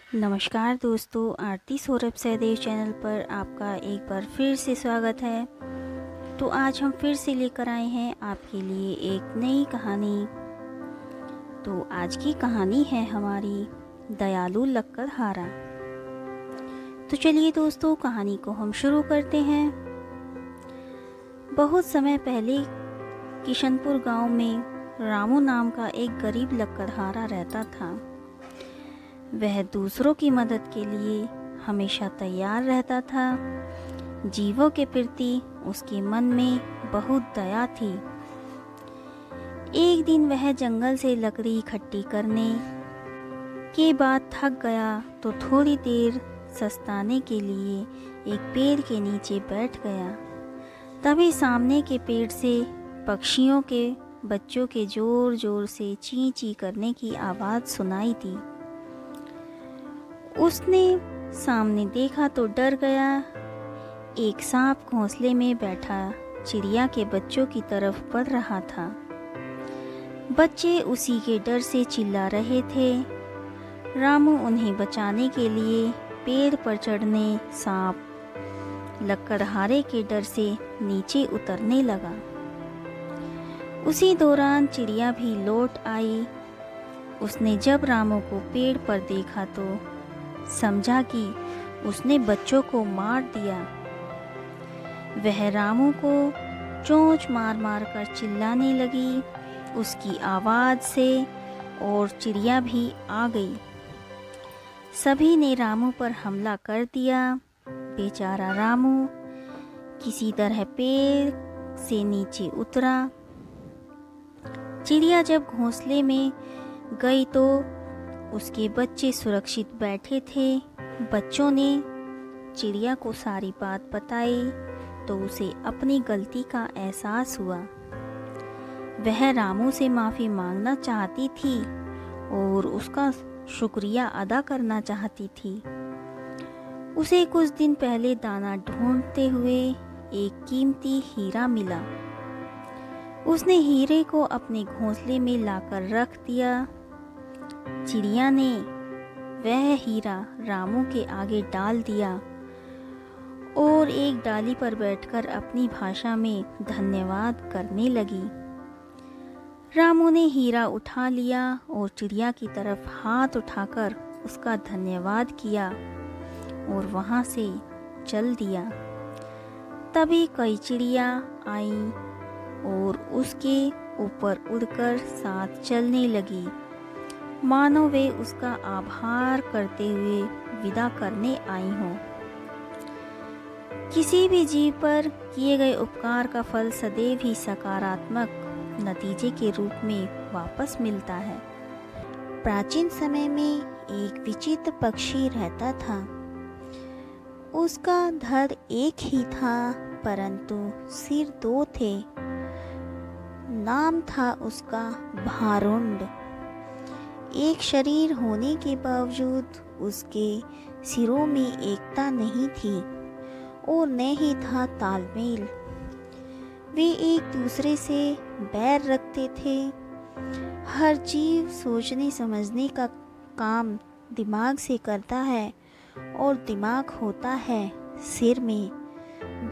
नमस्कार दोस्तों, आरती सौरभ सहदेव चैनल पर आपका एक बार फिर से स्वागत है। तो आज हम फिर से लेकर आए हैं आपके लिए एक नई कहानी। तो आज की कहानी है हमारी दयालु लक्कड़हारा। तो चलिए दोस्तों, कहानी को हम शुरू करते हैं। बहुत समय पहले किशनपुर गांव में रामू नाम का एक गरीब लक्कड़हारा रहता था। वह दूसरों की मदद के लिए हमेशा तैयार रहता था। जीवों के प्रति उसके मन में बहुत दया थी। एक दिन वह जंगल से लकड़ी इकट्ठी करने के बाद थक गया तो थोड़ी देर सस्ताने के लिए एक पेड़ के नीचे बैठ गया। तभी सामने के पेड़ से पक्षियों के बच्चों के जोर जोर से ची ची करने की आवाज़ सुनाई दी। उसने सामने देखा तो डर गया। एक सांप घोंसले में बैठा चिड़िया के बच्चों की तरफ बढ़ रहा था। बच्चे उसी के डर से चिल्ला रहे थे। रामू उन्हें बचाने के लिए पेड़ पर चढ़ने सांप लक्कड़हारे के डर से नीचे उतरने लगा। उसी दौरान चिड़िया भी लौट आई। उसने जब रामू को पेड़ पर देखा तो समझा कि उसने बच्चों को मार दिया। वह रामू को चोंच मार मार कर चिल्लाने लगी उसकी आवाज़ से, और चिड़िया भी आ गई। सभी ने रामू पर हमला कर दिया। बेचारा रामू किसी तरह पेड़ से नीचे उतरा। चिड़िया जब घोंसले में गई तो उसके बच्चे सुरक्षित बैठे थे। बच्चों ने चिड़िया को सारी बात बताई तो उसे अपनी गलती का एहसास हुआ। वह रामू से माफ़ी मांगना चाहती थी और उसका शुक्रिया अदा करना चाहती थी। उसे कुछ दिन पहले दाना ढूंढते हुए एक कीमती हीरा मिला। उसने हीरे को अपने घोंसले में लाकर रख दिया। चिड़िया ने वह हीरा रामू के आगे डाल दिया और एक डाली पर बैठकर अपनी भाषा में धन्यवाद करने लगी। रामू ने हीरा उठा लिया और चिड़िया की तरफ हाथ उठाकर उसका धन्यवाद किया और वहाँ से चल दिया। तभी कई चिड़िया आईं और उसके ऊपर उड़कर साथ चलने लगी, मानो वे उसका आभार करते हुए विदा करने आई हों। किसी भी जीव पर किए गए उपकार का फल सदैव ही सकारात्मक नतीजे के रूप में वापस मिलता है। प्राचीन समय में एक विचित्र पक्षी रहता था। उसका धड़ एक ही था परंतु सिर दो थे। नाम था उसका भारुंड। एक शरीर होने के बावजूद उसके सिरों में एकता नहीं थी और न ही था तालमेल। वे एक दूसरे से बैर रखते थे। हर जीव सोचने समझने का काम दिमाग से करता है और दिमाग होता है सिर में।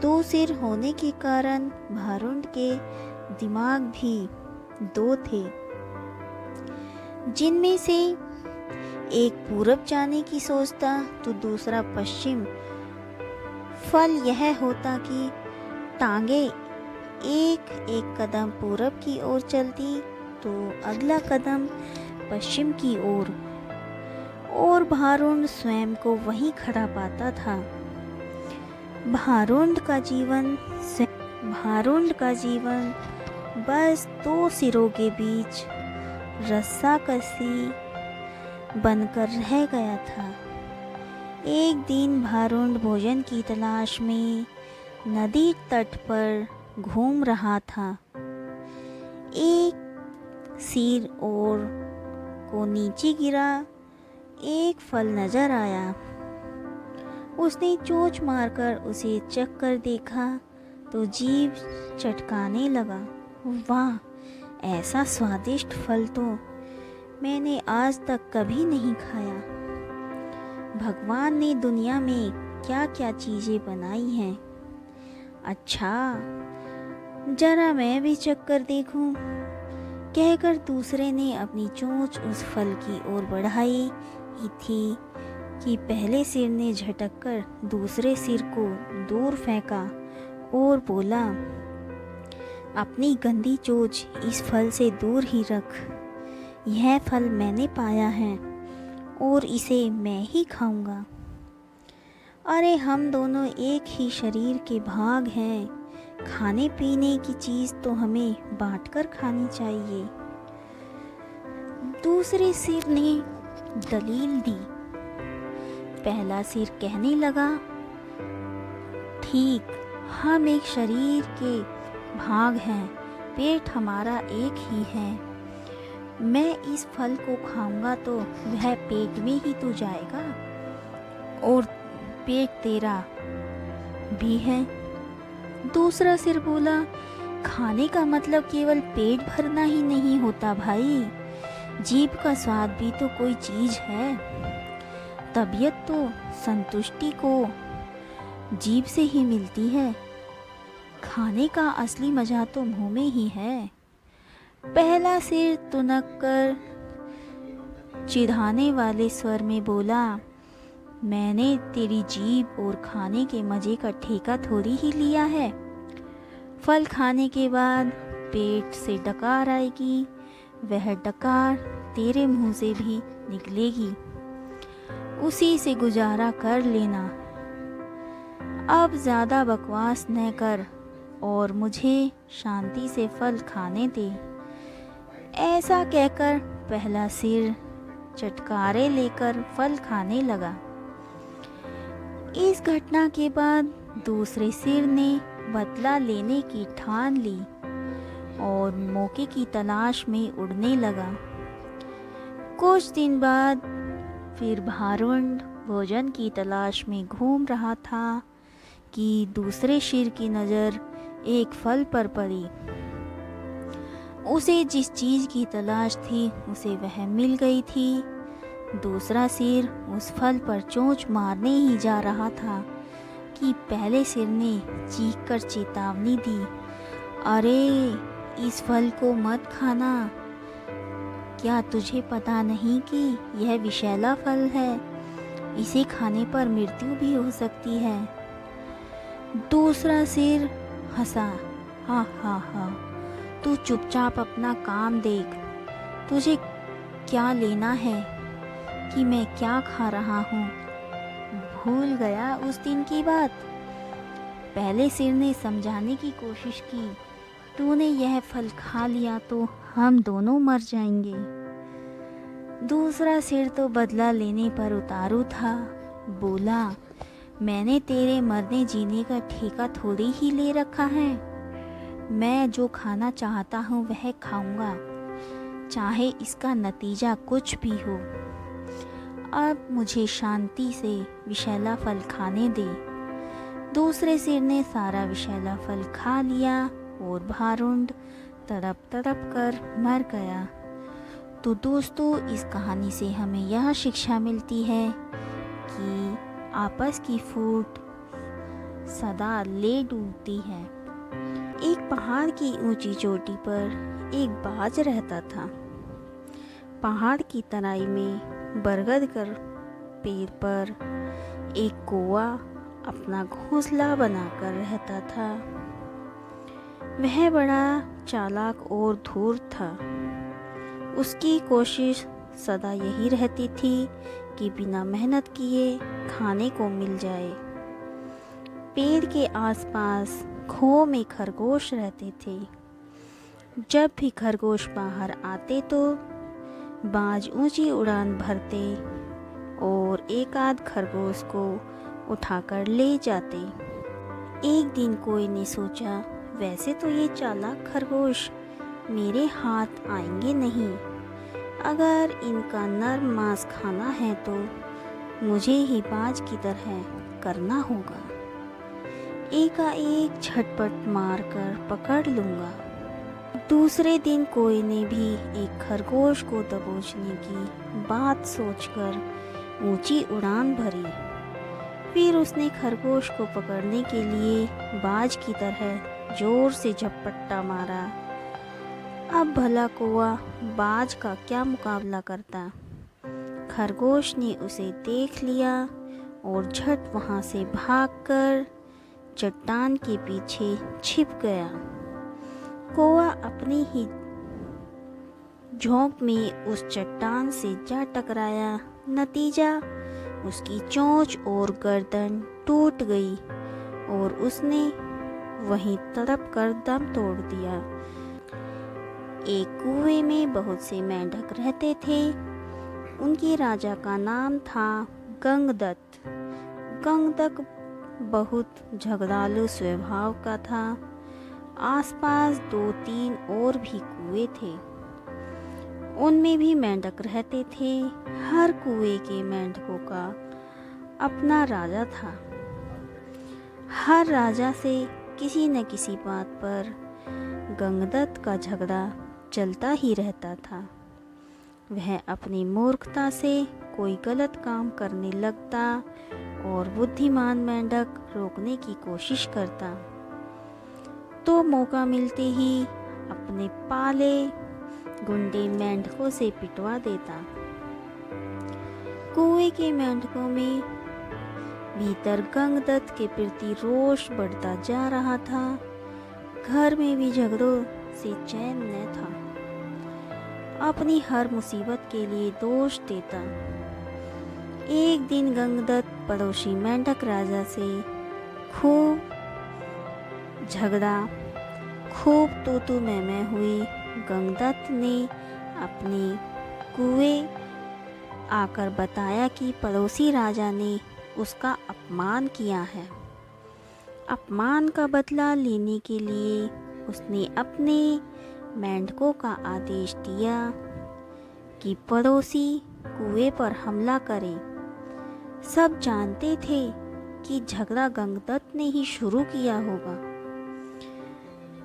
दो सिर होने के कारण भारुंड के दिमाग भी दो थे, जिनमें से एक पूरब जाने की सोचता तो दूसरा पश्चिम। फल यह होता कि टांगे एक एक कदम पूरब की ओर चलती तो अगला कदम पश्चिम की ओर, और भारुंड स्वयं को वहीं खड़ा पाता था। भारुंड का जीवन बस दो सिरों के बीच रस्सा कसी बनकर रह गया था। एक दिन भारुंड भोजन की तलाश में नदी तट पर घूम रहा था। एक सिर और को नीचे गिरा एक फल नजर आया। उसने चोंच मारकर उसे चख कर देखा तो जीभ चटकाने लगा। वाह, ऐसा स्वादिष्ट फल तो मैंने आज तक कभी नहीं खाया। भगवान ने दुनिया में क्या क्या चीज़ें बनाई हैं। अच्छा, जरा मैं भी चक्कर देखूं, कहकर दूसरे ने अपनी चोंच उस फल की ओर बढ़ाई ही थी कि पहले सिर ने झटक कर दूसरे सिर को दूर फेंका और बोला, अपनी गंदी चोंच इस फल से दूर ही रख। यह फल मैंने पाया है और इसे मैं ही खाऊंगा। अरे हम दोनों एक ही शरीर के भाग हैं, खाने पीने की चीज़ तो हमें बांटकर खानी चाहिए। दूसरे सिर ने दलील दी। पहला सिर कहने लगा, ठीक, हम एक शरीर के भाग हैं, पेट हमारा एक ही है। मैं इस फल को खाऊंगा तो वह पेट में ही तो जाएगा और पेट तेरा भी है। दूसरा सिर बोला, खाने का मतलब केवल पेट भरना ही नहीं होता भाई, जीभ का स्वाद भी तो कोई चीज़ है। तबीयत तो संतुष्टि को जीभ से ही मिलती है। खाने का असली मज़ा तो मुंह में ही है। पहला सिर तुनक कर चिढ़ाने वाले स्वर में बोला, मैंने तेरी जीभ और खाने के मज़े का ठेका थोड़ी ही लिया है। फल खाने के बाद पेट से डकार आएगी, वह डकार तेरे मुंह से भी निकलेगी, उसी से गुजारा कर लेना। अब ज़्यादा बकवास न कर और मुझे शांति से फल खाने दे। ऐसा कहकर पहला सिर चटकारे लेकर फल खाने लगा। इस घटना के बाद दूसरे सिर ने बदला लेने की ठान ली और मौके की तलाश में उड़ने लगा। कुछ दिन बाद फिर भारुंड भोजन की तलाश में घूम रहा था कि दूसरे सिर की नज़र एक फल पर पड़ी। उसे जिस चीज़ की तलाश थी उसे वह मिल गई थी। दूसरा सिर उस फल पर चोंच मारने ही जा रहा था कि पहले सिर ने चीखकर चेतावनी दी, अरे इस फल को मत खाना, क्या तुझे पता नहीं कि यह विषैला फल है, इसे खाने पर मृत्यु भी हो सकती है। दूसरा सिर हंसा, हा हा हा, तू चुपचाप अपना काम देख, तुझे क्या लेना है कि मैं क्या खा रहा हूँ। भूल गया उस दिन की बात। पहले सिर ने समझाने की कोशिश की, तूने यह फल खा लिया तो हम दोनों मर जाएंगे। दूसरा सिर तो बदला लेने पर उतारू था। बोला, मैंने तेरे मरने जीने का ठेका थोड़ी ही ले रखा है। मैं जो खाना चाहता हूँ वह खाऊंगा, चाहे इसका नतीजा कुछ भी हो। अब मुझे शांति से विषैला फल खाने दे। दूसरे सिर ने सारा विषैला फल खा लिया और भारुंड तड़प तड़प कर मर गया। तो दोस्तों, इस कहानी से हमें यह शिक्षा मिलती है कि आपस की फूट सदा ले डूबती है। एक पहाड़ की ऊंची चोटी पर एक बाज रहता था। पहाड़ की तराई में बरगद कर पेड़ पर एक कौवा अपना घोंसला बनाकर रहता था। वह बड़ा चालाक और धूर्त था। उसकी कोशिश सदा यही रहती थी कि बिना मेहनत किए खाने को मिल जाए। पेड़ के आसपास खो में खरगोश रहते थे। जब भी खरगोश बाहर आते तो बाज ऊंची उड़ान भरते और एक आध खरगोश को उठाकर ले जाते। एक दिन कोई ने सोचा, वैसे तो ये चालाक खरगोश मेरे हाथ आएंगे नहीं, अगर इनका नर्म मांस खाना है तो मुझे ही बाज की तरह करना होगा। एकाएक झटपट मारकर पकड़ लूँगा। दूसरे दिन कोई ने भी एक खरगोश को दबोचने की बात सोचकर ऊंची उड़ान भरी। फिर उसने खरगोश को पकड़ने के लिए बाज की तरह जोर से झपट्टा मारा। अब भला कौवा बाज का क्या मुकाबला करता। खरगोश ने उसे देख लिया और झट वहां से भागकर चट्टान के पीछे छिप गया। कौवा अपनी ही झोंक में उस चट्टान से जा टकराया। नतीजा, उसकी चोंच और गर्दन टूट गई और उसने वहीं तड़प कर दम तोड़ दिया। एक कुएं में बहुत से मेंढक रहते थे। उनके राजा का नाम था गंगदत्त। गंगदत्त बहुत झगड़ालू स्वभाव का था। आसपास 2-3 और भी कुएं थे, उनमें भी मेंढक रहते थे। हर कुएं के मेंढकों का अपना राजा था। हर राजा से किसी न किसी बात पर गंगदत्त का झगड़ा चलता ही रहता था। वह अपनी मूर्खता से कोई गलत काम करने लगता और बुद्धिमान मेंढक रोकने की कोशिश करता, तो मौका मिलते ही अपने पाले गुंडे मेंढकों से पिटवा देता। कुएं के मेंढकों में भीतर गंगदत्त के प्रति रोष बढ़ता जा रहा था। घर में भी झगड़ों से चैन न था। अपनी हर मुसीबत के लिए दोष देता। एक दिन गंगदत्त पड़ोसी मेंढक राजा से खूब झगड़ा, खूब तू मैं हुई। गंगदत्त ने अपने कुएं आकर बताया कि पड़ोसी राजा ने उसका अपमान किया है। अपमान का बदला लेने के लिए उसने अपने मेंढकों का आदेश दिया कि पड़ोसी कुएं पर हमला करे। सब जानते थे कि झगड़ा गंगदत्त ने ही शुरू किया होगा।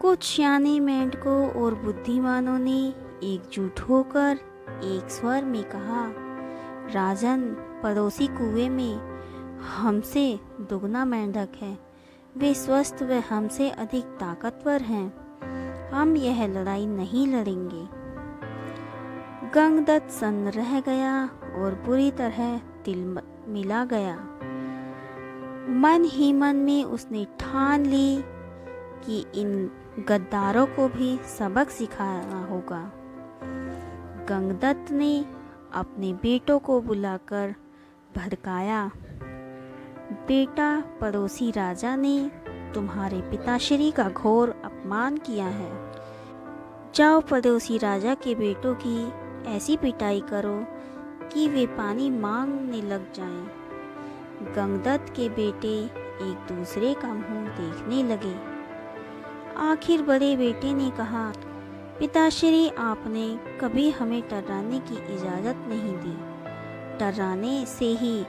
कुछ सियाने मेंढकों और बुद्धिमानों ने एकजुट होकर एक स्वर में कहा, राजन, पड़ोसी कुएं में हमसे दुगना मेंढक है। वे स्वस्थ व हमसे अधिक ताकतवर हैं। हम यह लड़ाई नहीं लड़ेंगे। गंगदत्त सन्न रह गया और बुरी तरह तिलमिला गया। मन ही मन में उसने ठान ली कि इन गद्दारों को भी सबक सिखाना होगा। गंगदत्त ने अपने बेटों को बुलाकर भड़काया, बेटा, पड़ोसी राजा ने तुम्हारे पिताश्री का घोर अपमान किया है। जाओ पड़ोसी राजा के बेटों की ऐसी पिटाई करो कि वे पानी मांगने लग जाएं। गंगदत्त के बेटे एक दूसरे का मुंह देखने लगे। आखिर बड़े बेटे ने कहा, पिताश्री, आपने कभी हमें टर्राने की इजाज़त नहीं दी। टर्राने से ही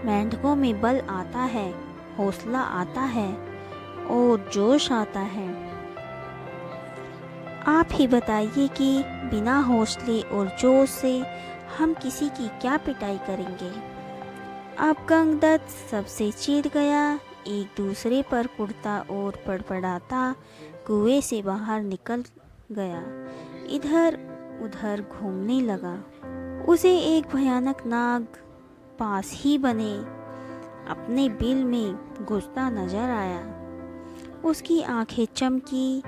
मेंढकों में बल आता है, हौसला आता है और जोश आता है। आप ही बताइए कि बिना हौसले और जोश से हम किसी की क्या पिटाई करेंगे। अब गंगदत्त सबसे चिढ़ गया, एक दूसरे पर कुड़ता और पड़पड़ाता कुएं से बाहर निकल गया। इधर उधर घूमने लगा। उसे एक भयानक नाग पास ही बने अपने बिल में घुसता नजर आया। उसकी आंखें चमकी।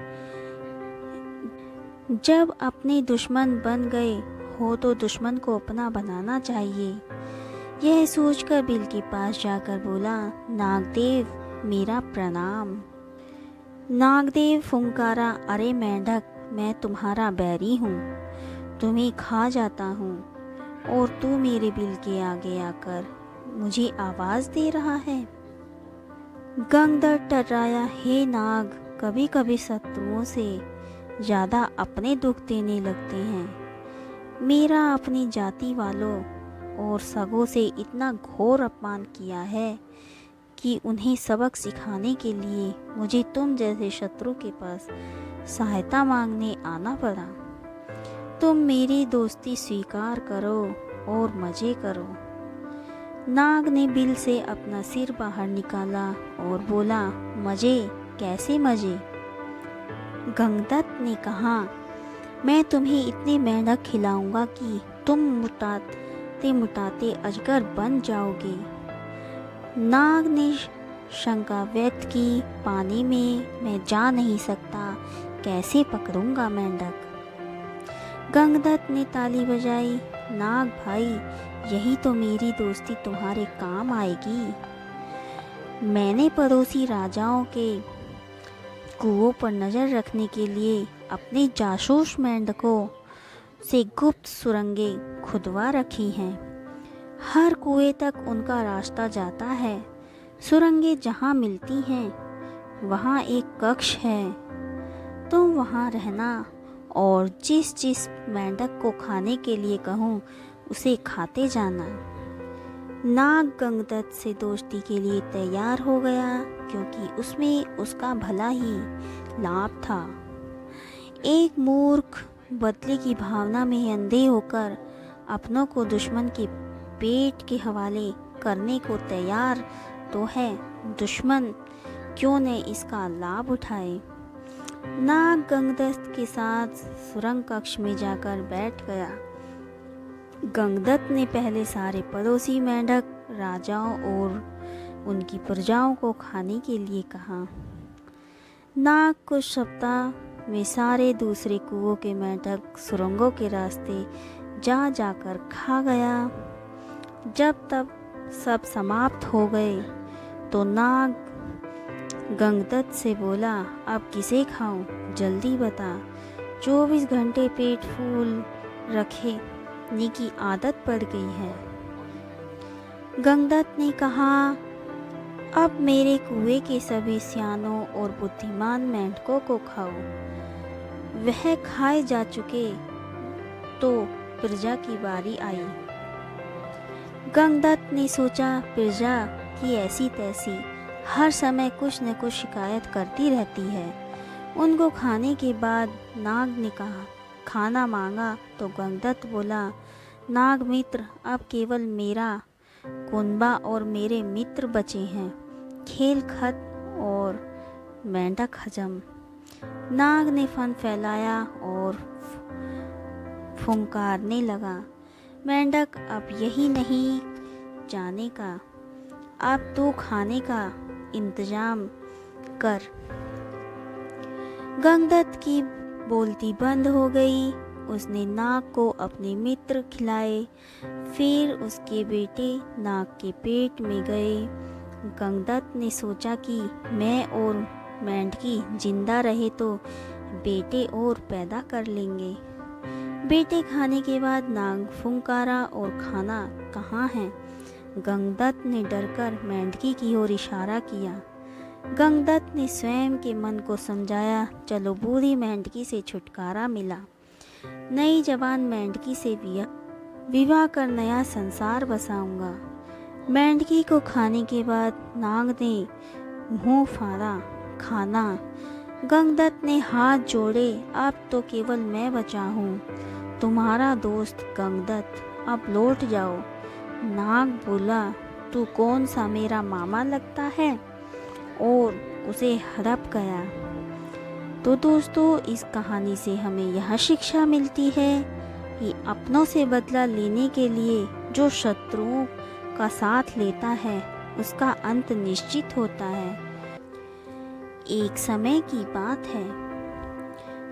जब अपने दुश्मन बन गए हो तो दुश्मन को अपना बनाना चाहिए। यह सोचकर बिल के पास जाकर बोला, नागदेव, मेरा प्रणाम। नागदेव फुंकारा, अरे मेंढक, मैं तुम्हारा बैरी हूँ, तुम्हें खा जाता हूँ और तू मेरे बिल के आगे आकर मुझे आवाज़ दे रहा है। गंगदत्त टर्राया, हे नाग, कभी कभी शत्रुओं से ज़्यादा अपने दुख देने लगते हैं। मेरा अपनी जाति वालों और सगों से इतना घोर अपमान किया है कि उन्हें सबक सिखाने के लिए मुझे तुम जैसे शत्रु के पास सहायता मांगने आना पड़ा। तुम मेरी दोस्ती स्वीकार करो और मज़े करो। नाग ने बिल से अपना सिर बाहर निकाला और बोला, मजे? कैसे मजे? गंगदत्त ने कहा, मैं तुम्हें इतने मेंढक खिलाऊंगा कि तुम मुटाते मुटाते अजगर बन जाओगे। नाग ने शंका व्यक्त की, पानी में मैं जा नहीं सकता, कैसे पकड़ूंगा मेंढक? गंगदत्त ने ताली बजाई, नाग भाई, यही तो मेरी दोस्ती तुम्हारे काम आएगी। मैंने पड़ोसी राजाओं के कुओं पर नज़र रखने के लिए अपने जासूस मेंढकों से गुप्त सुरंगें खुदवा रखी हैं। हर कुएं तक उनका रास्ता जाता है। सुरंगें जहाँ मिलती हैं वहाँ एक कक्ष है, तुम वहाँ रहना और जिस जिस मेंढक को खाने के लिए कहूँ उसे खाते जाना। नाग गंगदत्त से दोस्ती के लिए तैयार हो गया, क्योंकि उसमें उसका भला ही लाभ था। एक मूर्ख बदले की भावना में अंधे होकर अपनों को दुश्मन के पेट के हवाले करने को तैयार तो है, दुश्मन क्यों न इसका लाभ उठाए। नाग गंगदत्त के साथ सुरंग कक्ष में जाकर बैठ गया। गंगदत्त ने पहले सारे पड़ोसी मेंढक राजाओं और उनकी प्रजाओं को खाने के लिए कहा। नाग कुछ सप्ताह में सारे दूसरे कुओं के मेंढक सुरंगों के रास्ते जा जाकर खा गया। जब तब सब समाप्त हो गए तो नाग गंगदत्त से बोला, अब किसे खाऊं, जल्दी बता। 24 घंटे पेट फूल रखने की आदत पड़ गई है। गंगदत्त ने कहा, अब मेरे कुएं के सभी सियानों और बुद्धिमान मेंढकों को खाओ। वह खाए जा चुके तो प्रजा की बारी आई। गंगदत्त ने सोचा, प्रजा की ऐसी तैसी हर समय कुछ न कुछ शिकायत करती रहती है। उनको खाने के बाद नाग ने कहा, खाना मांगा तो गंगदत्त बोला, नाग मित्र, अब केवल मेरा कुनबा और मेरे मित्र बचे हैं। खेल खत्म और मेंढक हजम। नाग ने फन फैलाया और फुंकारने लगा, मेंढक अब यही नहीं जाने का, अब तू खाने का इंतजाम कर। गंगदत्त की बोलती बंद हो गई। उसने नाग को अपने मित्र खिलाए। फिर उसके बेटे नाग के पेट में गए। गंगदत्त ने सोचा कि मैं और मेंढकी जिंदा रहे तो बेटे और पैदा कर लेंगे। बेटे खाने के बाद नाग फुंकारा और खाना कहाँ है। गंगदत्त ने डरकर मेंढकी की ओर इशारा किया। गंगदत्त ने स्वयं के मन को समझाया, चलो बूढ़ी मेंढकी से छुटकारा मिला। नई जवान मेंढकी से विवाह कर नया संसार बसाऊंगा। मेंढकी को खाने के बाद नाग ने मुंह फाड़ा, खाना। गंगदत्त ने हाथ जोड़े, अब तो केवल मैं बचा हूँ, तुम्हारा दोस्त गंगदत्त, अब लौट जाओ। नाग बोला, तू कौन सा मेरा मामा लगता है, और उसे हड़प गया। तो दोस्तों, इस कहानी से हमें यह शिक्षा मिलती है कि अपनों से बदला लेने के लिए जो शत्रुओं का साथ लेता है उसका अंत निश्चित होता है। एक समय की बात है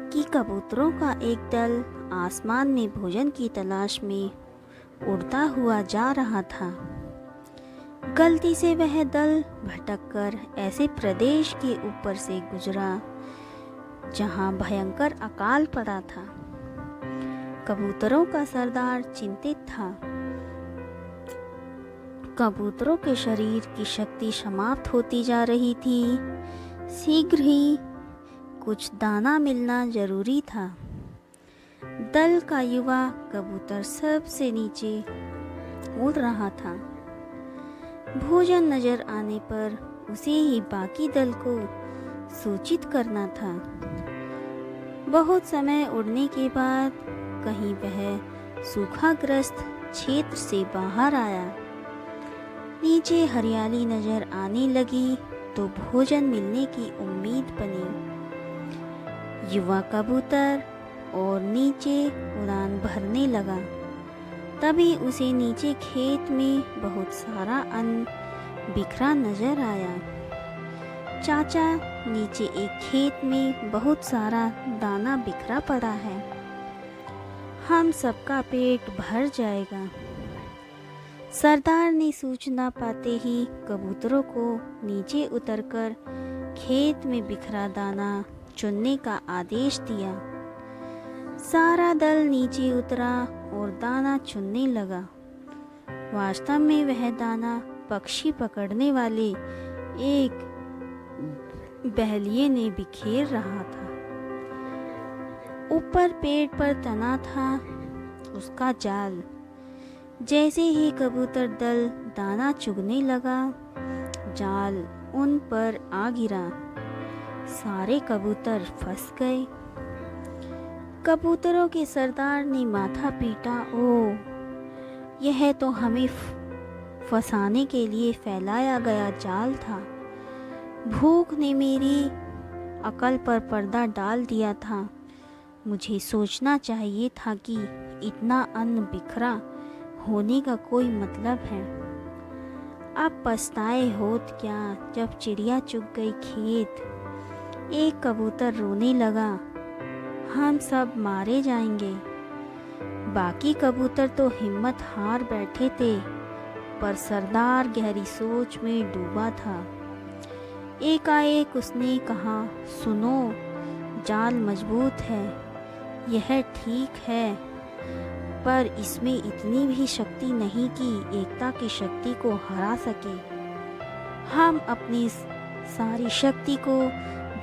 कि कबूतरों का एक दल आसमान में भोजन की तलाश में उड़ता हुआ जा रहा था। गलती से वह दल भटककर ऐसे प्रदेश के ऊपर से गुजरा जहां भयंकर अकाल पड़ा था। कबूतरों का सरदार चिंतित था। कबूतरों के शरीर की शक्ति समाप्त होती जा रही थी। शीघ्र ही कुछ दाना मिलना जरूरी था। दल का युवा कबूतर सबसे नीचे उड़ रहा था। भोजन नजर आने पर उसे ही बाकी दल को सूचित करना था। बहुत समय उड़ने के बाद कहीं वह सूखाग्रस्त क्षेत्र से बाहर आया। नीचे हरियाली नजर आने लगी तो भोजन मिलने की उम्मीद बनी। युवा कबूतर और नीचे उड़ान भरने लगा। तभी उसे नीचे खेत में बहुत सारा अन्न बिखरा नजर आया। चाचा, नीचे एक खेत में बहुत सारा दाना बिखरा पड़ा है, हम सबका पेट भर जाएगा। सरदार ने सूचना पाते ही कबूतरों को नीचे उतरकर खेत में बिखरा दाना चुनने का आदेश दिया। सारा दल नीचे उतरा और दाना चुनने लगा। वास्तव में वह दाना पक्षी पकड़ने वाले एक बहेलिये ने बिखेर रहा था। ऊपर पेड़ पर तना था उसका जाल। जैसे ही कबूतर दल दाना चुगने लगा, जाल उन पर आ गिरा। सारे कबूतर फंस गए। कबूतरों के सरदार ने माथा पीटा। ओह, यह तो हमें फंसाने के लिए फैलाया गया जाल था। भूख ने मेरी अकल पर पर्दा डाल दिया था। मुझे सोचना चाहिए था कि इतना अन्न बिखरा होने का कोई मतलब है। अब पछताए होत क्या जब चिड़िया चुग गई खेत। एक कबूतर रोने लगा, हम सब मारे जाएंगे। बाकी कबूतर तो हिम्मत हार बैठे थे, पर सरदार गहरी सोच में डूबा था। एकाएक उसने कहा, सुनो, जाल मजबूत है, यह ठीक है, पर इसमें इतनी भी शक्ति नहीं कि एकता की शक्ति को हरा सके। हम अपनी सारी शक्ति को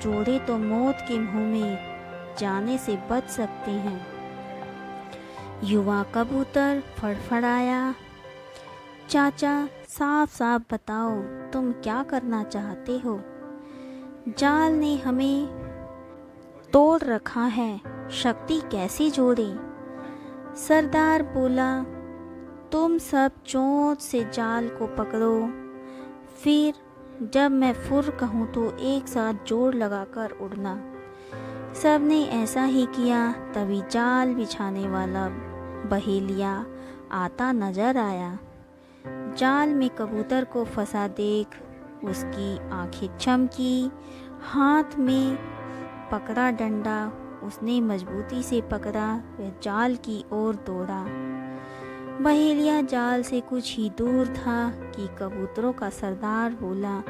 जोड़े तो मौत के मुंह में जाने से बच सकते हैं। युवा कबूतर फड़फड़ाया, चाचा, साफ साफ बताओ तुम क्या करना चाहते हो। जाल ने हमें तोड़ रखा है, शक्ति कैसे जोड़े। सरदार बोला, तुम सब चोंच से जाल को पकड़ो, फिर जब मैं फुर कहूँ तो एक साथ जोर लगाकर उड़ना। सबने ऐसा ही किया। तभी जाल बिछाने वाला बहेलिया आता नजर आया। जाल में कबूतर को फंसा देख उसकी आंखें चमकी। हाथ में पकड़ा डंडा उसने मजबूती से पकड़ा, वह जाल की ओर दौड़ा। बहेलिया जाल से कुछ ही दूर था कि कबूतरों का सरदार बोला,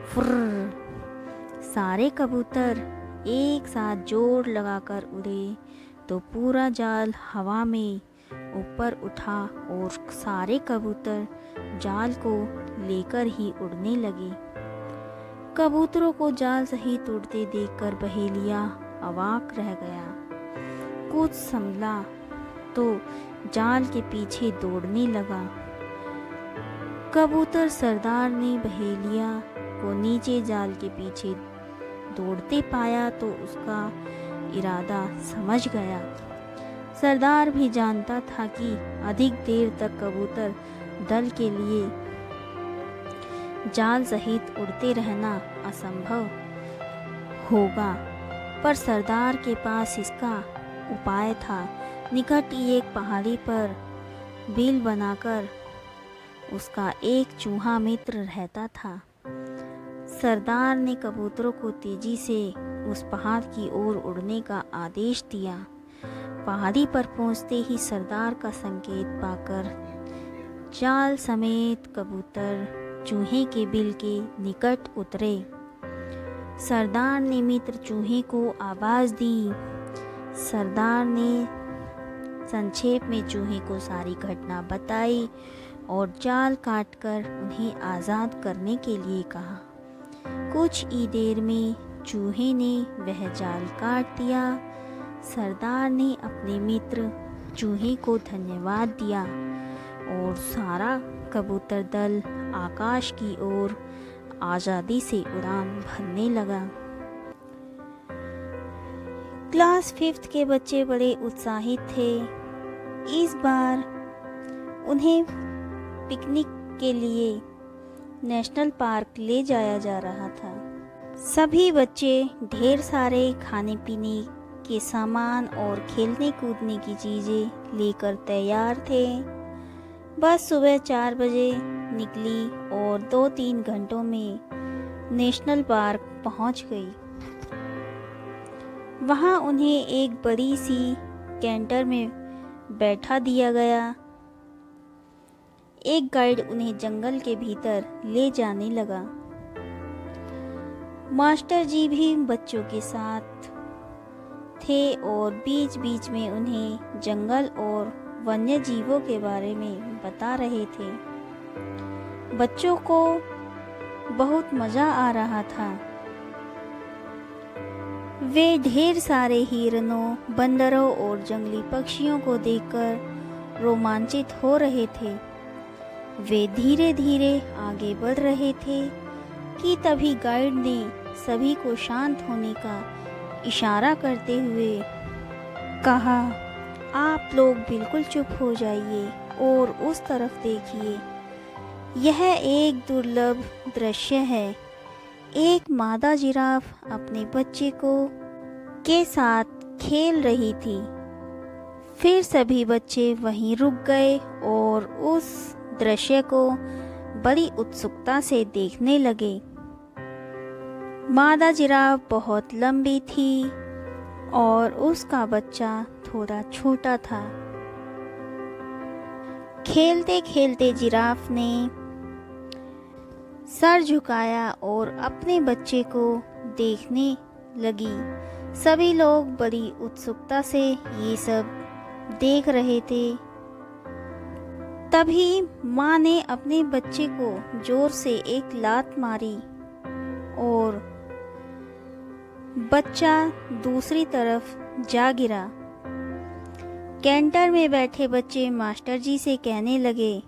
फुर्र। सारे कबूतर एक साथ जोर लगाकर उड़े तो पूरा जाल हवा में ऊपर उठा और सारे कबूतर जाल को लेकर ही उड़ने लगे। कबूतरों को जाल सहित उड़ते देखकर बहेलिया अवाक रह गया। कुछ संभला तो जाल के पीछे दौड़ने लगा। कबूतर सरदार ने बहेलिया को नीचे जाल के पीछे दौड़ते पाया तो उसका इरादा समझ गया। सरदार भी जानता था कि अधिक देर तक कबूतर दल के लिए जाल सहित उड़ते रहना असंभव होगा, पर सरदार के पास इसका उपाय था। निकट ही एक पहाड़ी पर बिल बनाकर उसका एक चूहा मित्र रहता था। सरदार ने कबूतरों को तेजी से उस पहाड़ की ओर उड़ने का आदेश दिया। पहाड़ी पर पहुंचते ही सरदार का संकेत पाकर जाल समेत कबूतर चूहे के बिल के निकट उतरे। सरदार ने मित्र चूहे को आवाज़ दी। सरदार ने संक्षेप में चूहे को सारी घटना बताई और जाल काटकर उन्हें आज़ाद करने के लिए कहा। कुछ ही देर में चूहे ने वह जाल काट दिया। सरदार ने अपने मित्र चूहे को धन्यवाद दिया और सारा कबूतर दल आकाश की ओर आज़ादी से उड़ान भरने लगा। क्लास 5th के बच्चे बड़े उत्साहित थे। इस बार उन्हें पिकनिक के लिए नेशनल पार्क ले जाया जा रहा था। सभी बच्चे ढेर सारे खाने पीने के सामान और खेलने कूदने की चीज़ें लेकर तैयार थे। बस सुबह 4 बजे निकली और 2-3 घंटों में नेशनल पार्क पहुंच गई। वहां उन्हें एक बड़ी सी कैंटर में बैठा दिया गया। एक गाइड उन्हें जंगल के भीतर ले जाने लगा। मास्टर जी भी बच्चों के साथ थे और बीच बीच में उन्हें जंगल और वन्य जीवों के बारे में बता रहे थे। बच्चों को बहुत मज़ा आ रहा था। वे ढेर सारे हिरणों, बंदरों और जंगली पक्षियों को देखकर रोमांचित हो रहे थे। वे धीरे धीरे आगे बढ़ रहे थे कि तभी गाइड ने सभी को शांत होने का इशारा करते हुए कहा, आप लोग बिल्कुल चुप हो जाइए और उस तरफ देखिए। यह एक दुर्लभ दृश्य है। एक मादा जिराफ अपने बच्चे के साथ खेल रही थी। फिर सभी बच्चे वहीं रुक गए और उस दृश्य को बड़ी उत्सुकता से देखने लगे। मादा जिराफ बहुत लंबी थी और उसका बच्चा थोड़ा छोटा था। खेलते खेलते जिराफ ने सर झुकाया और अपने बच्चे को देखने लगी। सभी लोग बड़ी उत्सुकता से ये सब देख रहे थे। तभी माँ ने अपने बच्चे को जोर से एक लात मारी और बच्चा दूसरी तरफ जा गिरा। कैंटर में बैठे बच्चे मास्टर जी से कहने लगे,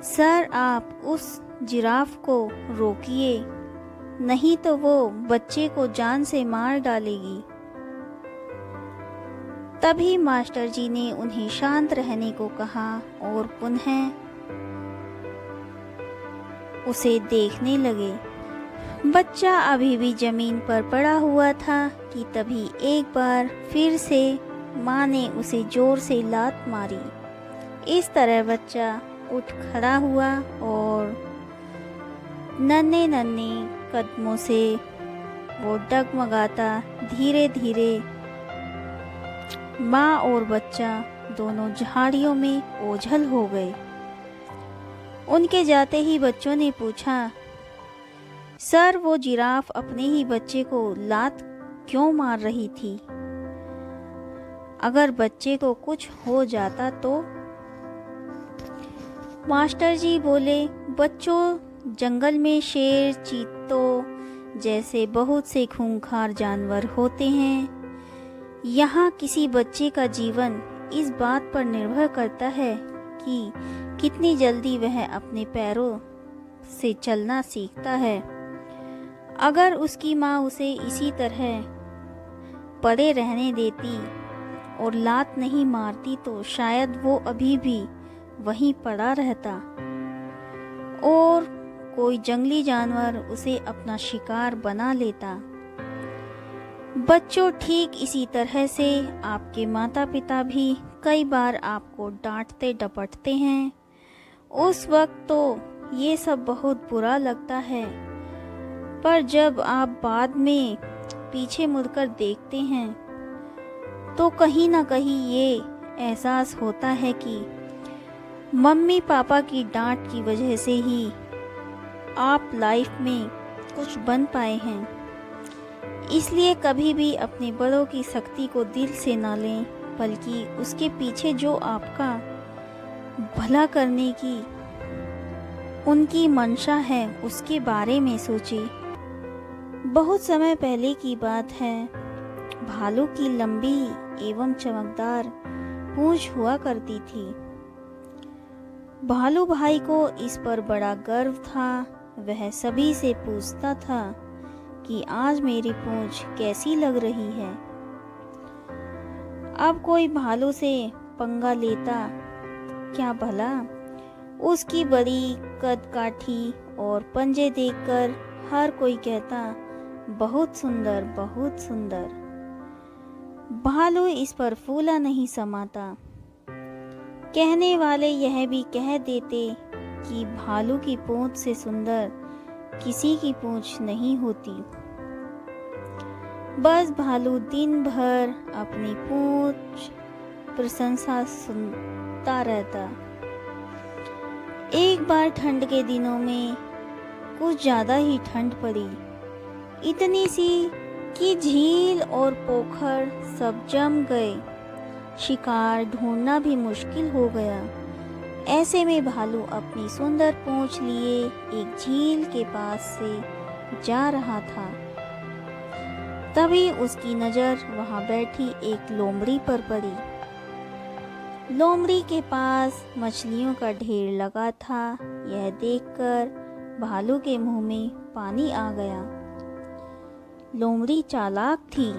सर आप उस जिराफ को रोकिए, नहीं तो वो बच्चे को जान से मार डालेगी। तभी मास्टर जी ने उन्हें शांत रहने को कहा और पुनः उसे देखने लगे। बच्चा अभी भी जमीन पर पड़ा हुआ था कि तभी एक बार फिर से माँ ने उसे जोर से लात मारी। इस तरह बच्चा उठ खड़ा हुआ और नन्हे नन्हे कदमों से वो डगमगाता धीरे धीरे माँ और बच्चा दोनों झाड़ियों में ओझल हो गए। उनके जाते ही बच्चों ने पूछा, सर वो जिराफ अपने ही बच्चे को लात क्यों मार रही थी? अगर बच्चे को कुछ हो जाता तो? मास्टर जी बोले, बच्चों जंगल में शेर, चीतों जैसे बहुत से खूंखार जानवर होते हैं। यहाँ किसी बच्चे का जीवन इस बात पर निर्भर करता है कि कितनी जल्दी वह अपने पैरों से चलना सीखता है। अगर उसकी माँ उसे इसी तरह पड़े रहने देती और लात नहीं मारती तो शायद वो अभी भी वहीं पड़ा रहता और कोई जंगली जानवर उसे अपना शिकार बना लेता। बच्चों, ठीक इसी तरह से आपके माता पिता भी कई बार आपको डांटते डपटते हैं। उस वक्त तो ये सब बहुत बुरा लगता है, पर जब आप बाद में पीछे मुड़कर देखते हैं तो कहीं ना कहीं ये एहसास होता है कि मम्मी पापा की डांट की वजह से ही आप लाइफ में कुछ बन पाए हैं। इसलिए कभी भी अपने बड़ों की सख्ती को दिल से ना लें, बल्कि उसके पीछे जो आपका भला करने की उनकी मंशा है उसके बारे में सोचें। बहुत समय पहले की बात है। भालू की लंबी एवं चमकदार पूंछ हुआ करती थी। भालू भाई को इस पर बड़ा गर्व था। वह सभी से पूछता था कि आज मेरी पूंछ कैसी लग रही है। अब कोई भालू से पंगा लेता क्या भला उसकी बड़ी कद-काठी और पंजे देखकर हर कोई कहता, बहुत सुंदर, बहुत सुंदर। भालू इस पर फूला नहीं समाता। कहने वाले यह भी कह देते कि भालू की पूंछ से सुंदर किसी की पूंछ नहीं होती। बस भालू दिन भर अपनी पूंछ प्रशंसा सुनता रहता। एक बार ठंड के दिनों में कुछ ज़्यादा ही ठंड पड़ी, इतनी सी कि झील और पोखर सब जम गए। शिकार ढूंढना भी मुश्किल हो गया। ऐसे में भालू अपनी सुंदर पूंछ लिए एक झील के पास से जा रहा था। तभी उसकी नज़र वहां बैठी एक लोमड़ी पर पड़ी। लोमड़ी के पास मछलियों का ढेर लगा था। यह देखकर भालू के मुंह में पानी आ गया। लोमड़ी चालाक थी।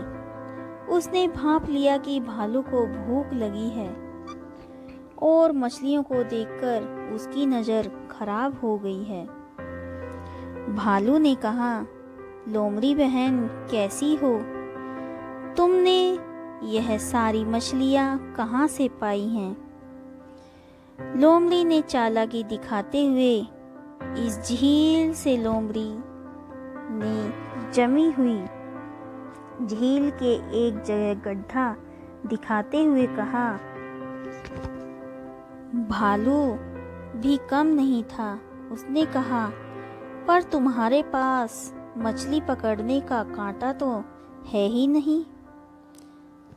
उसने भांप लिया कि भालू को भूख लगी है और मछलियों को देखकर उसकी नज़र खराब हो गई है। भालू ने कहा, लोमड़ी बहन कैसी हो? तुमने यह सारी मछलियाँ कहाँ से पाई हैं? लोमड़ी ने चालाकी दिखाते हुए इस झील से लोमड़ी ने जमी हुई झील के एक जगह गड्ढा दिखाते हुए कहा। भालू भी कम नहीं था। उसने कहा, पर तुम्हारे पास मछली पकड़ने का कांटा तो है ही नहीं।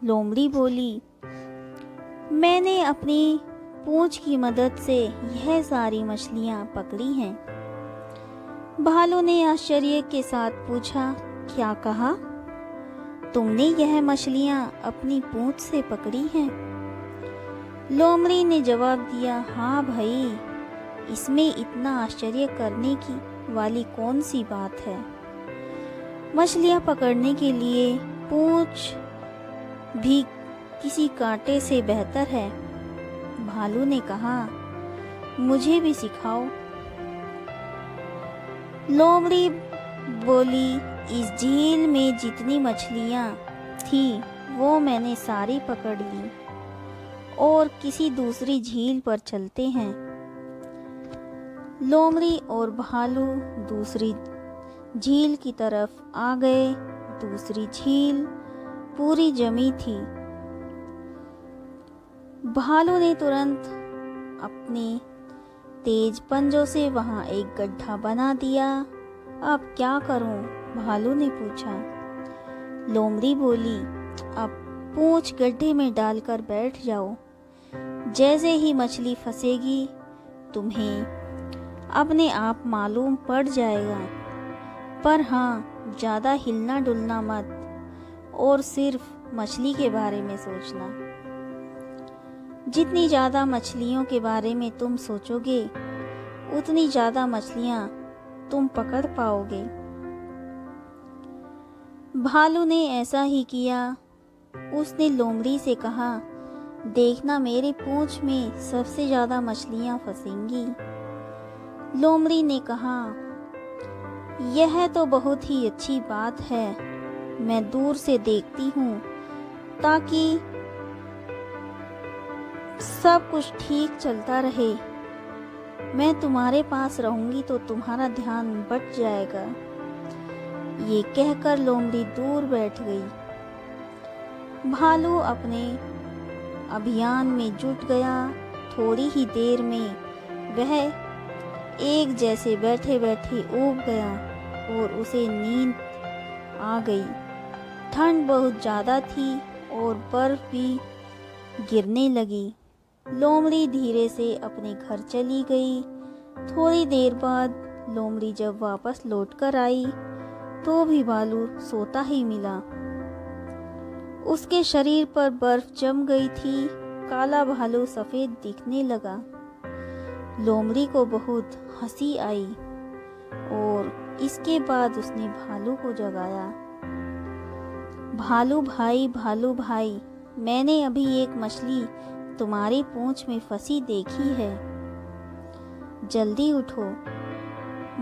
लोमड़ी बोली, मैंने अपनी पूंछ की मदद से यह सारी मछलियां पकड़ी हैं। भालू ने आश्चर्य के साथ पूछा, क्या कहा? तुमने यह मछलियां अपनी पूंछ से पकड़ी हैं? लोमड़ी ने जवाब दिया, हाँ भाई, इसमें इतना आश्चर्य करने की वाली कौन सी बात है? मछलियां पकड़ने के लिए पूंछ भी किसी कांटे से बेहतर है। भालू ने कहा, मुझे भी सिखाओ। लोमड़ी बोली, इस झील में जितनी मछलियां थी वो मैंने सारी पकड़ ली और किसी दूसरी झील पर चलते हैं। लोमड़ी और भालू दूसरी झील की तरफ आ गए। दूसरी झील पूरी जमी थी। भालू ने तुरंत अपने तेज पंजों से वहां एक गड्ढा बना दिया। अब क्या करूं? भालू ने पूछा। लोमड़ी बोली, अब पूंछ गड्ढे में डालकर बैठ जाओ। जैसे ही मछली फंसेगी तुम्हें अपने आप मालूम पड़ जाएगा। पर हाँ, ज़्यादा हिलना डुलना मत और सिर्फ मछली के बारे में सोचना। जितनी ज़्यादा मछलियों के बारे में तुम सोचोगे उतनी ज़्यादा मछलियाँ तुम पकड़ पाओगे। भालू ने ऐसा ही किया। उसने लोमड़ी से कहा, देखना मेरी पूंछ में सबसे ज़्यादा मछलियाँ फंसेंगी। लोमड़ी ने कहा, यह तो बहुत ही अच्छी बात है। मैं दूर से देखती हूँ ताकि सब कुछ ठीक चलता रहे। मैं तुम्हारे पास रहूंगी तो तुम्हारा ध्यान बट जाएगा। ये कहकर लोमड़ी दूर बैठ गई। भालू अपने अभियान में जुट गया। थोड़ी ही देर में वह एक जैसे बैठे बैठे ऊब गया और उसे नींद आ गई। ठंड बहुत ज़्यादा थी और बर्फ भी गिरने लगी। लोमड़ी धीरे से अपने घर चली गई। थोड़ी देर बाद लोमड़ी जब वापस लौटकर आई तो भी भालू सोता ही मिला। उसके शरीर पर बर्फ जम गई थी। काला भालू सफ़ेद दिखने लगा। लोमड़ी को बहुत हंसी आई और इसके बाद उसने भालू को जगाया। भालू भाई, मैंने अभी एक मछली तुम्हारी पूंछ में फंसी देखी है। जल्दी उठो।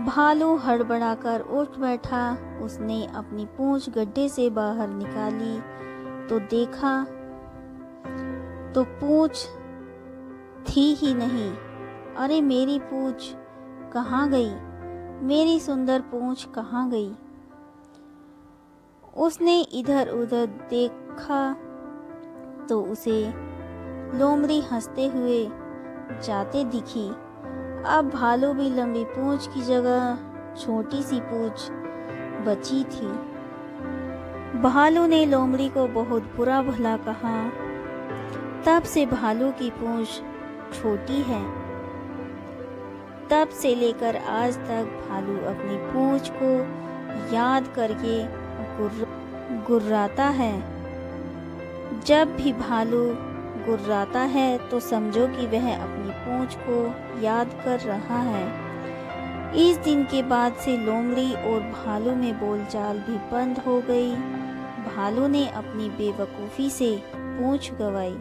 भालू हड़बड़ाकर उठ बैठा। उसने अपनी पूंछ गड्ढे से बाहर निकाली तो देखा तो पूंछ थी ही नहीं। अरे मेरी पूंछ कहाँ गई? मेरी सुंदर पूंछ कहाँ गई? उसने इधर उधर देखा तो उसे लोमड़ी हंसते हुए जाते दिखी। अब भालू भी लंबी पूंछ की जगह छोटी सी पूंछ बची थी। भालू ने लोमड़ी को बहुत बुरा भला कहा। तब से भालू की पूंछ छोटी है। तब से लेकर आज तक भालू अपनी पूंछ को याद करके गुर्राता है। जब भी भालू गुर्राता है तो समझो कि वह अपनी पूंछ को याद कर रहा है। इस दिन के बाद से लोमड़ी और भालू में बोलचाल भी बंद हो गई। भालू ने अपनी बेवकूफ़ी से पूंछ गंवाई।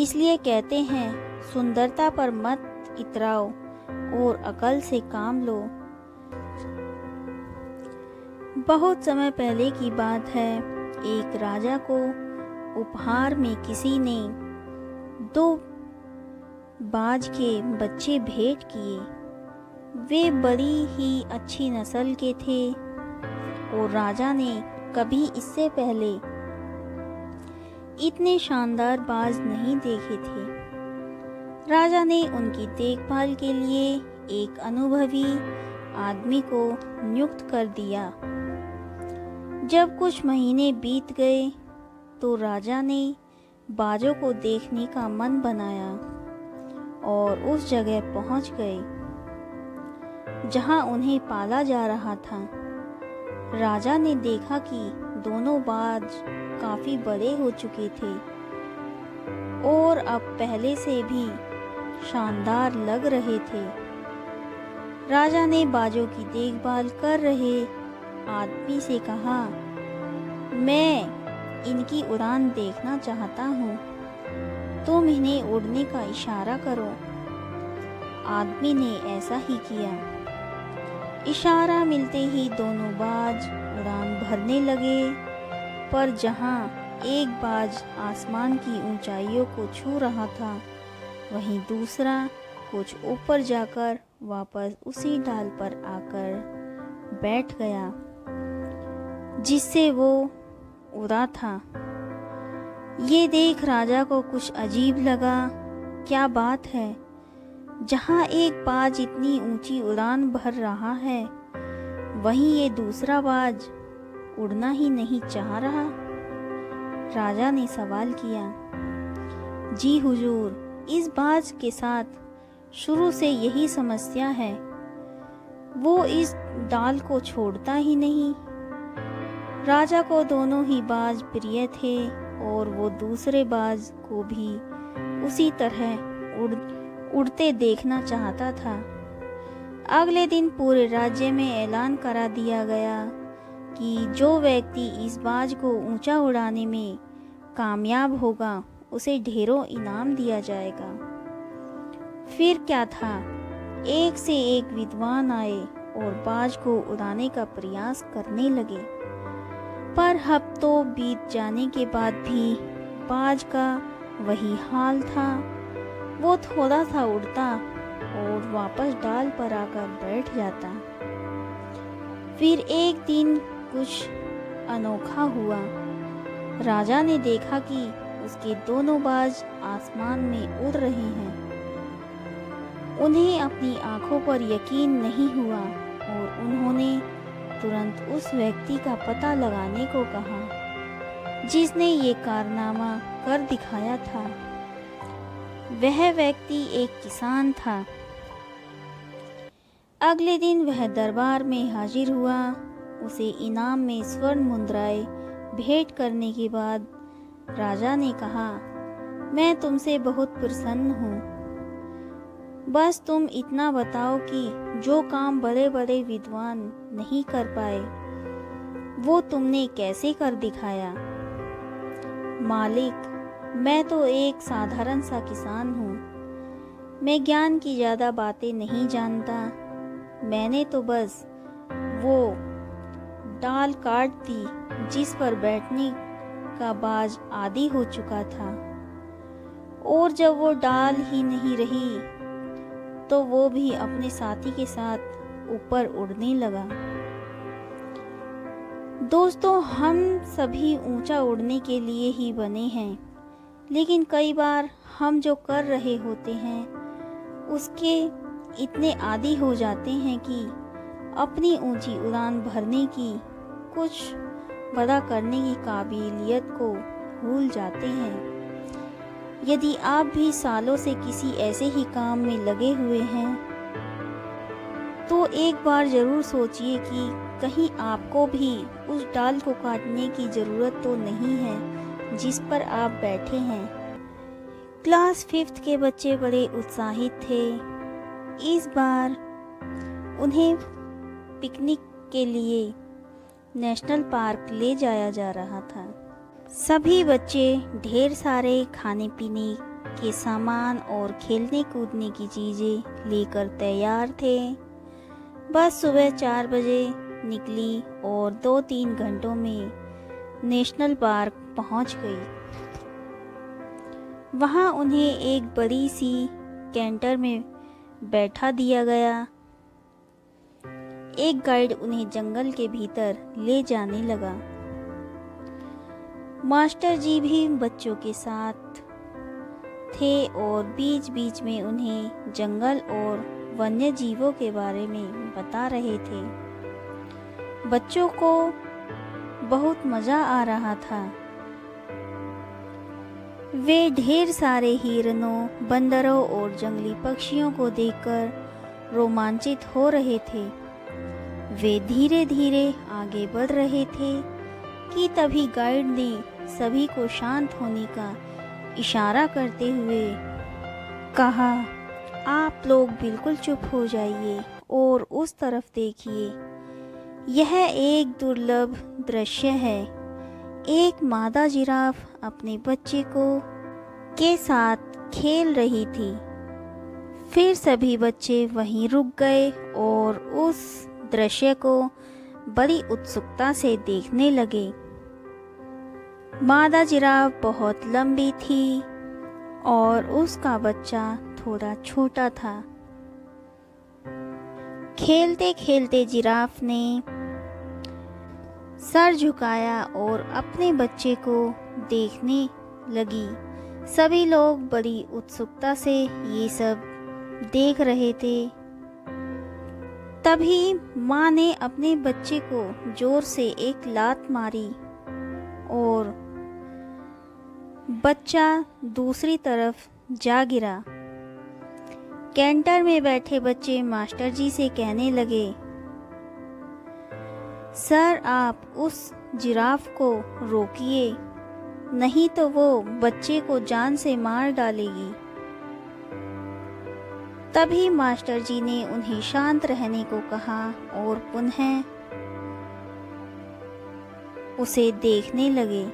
इसलिए कहते हैं, सुंदरता पर मत इतराओ और अकल से काम लो। बहुत समय पहले की बात है। एक राजा को उपहार में किसी ने 2 बाज के बच्चे भेंट किए। वे बड़ी ही अच्छी नस्ल के थे और राजा ने कभी इससे पहले इतने शानदार बाज नहीं देखे थे। राजा ने उनकी देखभाल के लिए एक अनुभवी आदमी को नियुक्त कर दिया। जब कुछ महीने बीत गए तो राजा ने बाजों को देखने का मन बनाया और उस जगह पहुंच गए जहां उन्हें पाला जा रहा था। राजा ने देखा कि दोनों बाज काफी बड़े हो चुके थे और अब पहले से भी शानदार लग रहे थे। राजा ने बाजों की देखभाल कर रहे आदमी से कहा, मैं इनकी उड़ान देखना चाहता हूँ, तुम इन्हें उड़ने का इशारा करो। आदमी ने ऐसा ही किया। इशारा मिलते ही दोनों बाज उड़ान भरने लगे, पर जहाँ एक बाज आसमान की ऊंचाइयों को छू रहा था, वहीं दूसरा कुछ ऊपर जाकर वापस उसी डाल पर आकर बैठ गया जिससे वो उड़ा था। ये देख राजा को कुछ अजीब लगा। क्या बात है, जहाँ एक बाज इतनी ऊंची उड़ान भर रहा है, वहीं ये दूसरा बाज उड़ना ही नहीं चाह रहा। राजा ने सवाल किया, जी हुजूर, इस बाज के साथ शुरू से यही समस्या है, वो इस डाल को छोड़ता ही नहीं। राजा को दोनों ही बाज प्रिय थे और वो दूसरे बाज को भी उसी तरह उड़ते देखना चाहता था। अगले दिन पूरे राज्य में ऐलान करा दिया गया कि जो व्यक्ति इस बाज को ऊंचा उड़ाने में कामयाब होगा, उसे ढेरों इनाम दिया जाएगा। फिर क्या था, एक से एक विद्वान आए और बाज को उड़ाने का प्रयास करने लगे, पर हफ्तों बीत जाने के बाद भी बाज का वही हाल था। वो थोड़ा सा उड़ता और वापस डाल पर आकर बैठ जाता। फिर एक दिन कुछ अनोखा हुआ। राजा ने देखा कि उसके दोनों बाज आसमान में उड़ रहे हैं। उन्हें अपनी आंखों पर यकीन नहीं हुआ और उन्होंने तुरंत उस व्यक्ति का पता लगाने को कहा जिसने ये कारनामा कर दिखाया था। वह व्यक्ति एक किसान था। अगले दिन वह दरबार में हाजिर हुआ। उसे इनाम में स्वर्ण मुद्राएं भेंट करने के बाद राजा ने कहा, मैं तुमसे बहुत प्रसन्न हूँ। बस तुम इतना बताओ कि जो काम बड़े बड़े विद्वान नहीं कर पाए, वो तुमने कैसे कर दिखाया। मालिक, मैं तो एक साधारण सा किसान हूँ। मैं ज्ञान की ज़्यादा बातें नहीं जानता, मैंने तो बस वो डाल काट दी जिस पर बैठने का बाज आदी हो चुका था, और जब वो डाल ही नहीं रही तो वो भी अपने साथी के साथ ऊपर उड़ने लगा। दोस्तों, हम सभी ऊंचा उड़ने के लिए ही बने हैं, लेकिन कई बार हम जो कर रहे होते हैं उसके इतने आदी हो जाते हैं कि अपनी ऊंची उड़ान भरने की, कुछ बड़ा करने की काबिलियत को भूल जाते हैं। यदि आप भी सालों से किसी ऐसे ही काम में लगे हुए हैं तो एक बार ज़रूर सोचिए कि कहीं आपको भी उस डाल को काटने की ज़रूरत तो नहीं है जिस पर आप बैठे हैं। क्लास 5th के बच्चे बड़े उत्साहित थे। इस बार उन्हें पिकनिक के लिए नेशनल पार्क ले जाया जा रहा था। सभी बच्चे ढेर सारे खाने पीने के सामान और खेलने कूदने की चीज़ें लेकर तैयार थे। बस सुबह 4 बजे निकली और 2-3 घंटों में नेशनल पार्क पहुंच गई। वहां उन्हें एक बड़ी सी कैंटर में बैठा दिया गया। एक गाइड उन्हें जंगल के भीतर ले जाने लगा। मास्टर जी भी बच्चों के साथ थे और बीच बीच में उन्हें जंगल और वन्य जीवों के बारे में बता रहे थे। बच्चों को बहुत मज़ा आ रहा था। वे ढेर सारे हिरणों, बंदरों और जंगली पक्षियों को देखकर रोमांचित हो रहे थे। वे धीरे धीरे आगे बढ़ रहे थे कि तभी गाइड ने सभी को शांत होने का इशारा करते हुए कहा, आप लोग बिल्कुल चुप हो जाइए और उस तरफ देखिए। यह एक दुर्लभ दृश्य है। एक मादा जिराफ अपने बच्चे के साथ खेल रही थी। फिर सभी बच्चे वहीं रुक गए और उस दृश्य को बड़ी उत्सुकता से देखने लगे। मादा जिराफ बहुत लंबी थी और उसका बच्चा थोड़ा छोटा था। खेलते खेलते जिराफ ने सर झुकाया और अपने बच्चे को देखने लगी। सभी लोग बड़ी उत्सुकता से ये सब देख रहे थे। तभी माँ ने अपने बच्चे को जोर से एक लात मारी और बच्चा दूसरी तरफ जा गिरा। कैंटर में बैठे बच्चे मास्टर जी से कहने लगे, सर आप उस जिराफ को रोकिए, नहीं तो वो बच्चे को जान से मार डालेगी। तभी मास्टर जी ने उन्हें शांत रहने को कहा और पुनः उसे देखने लगे।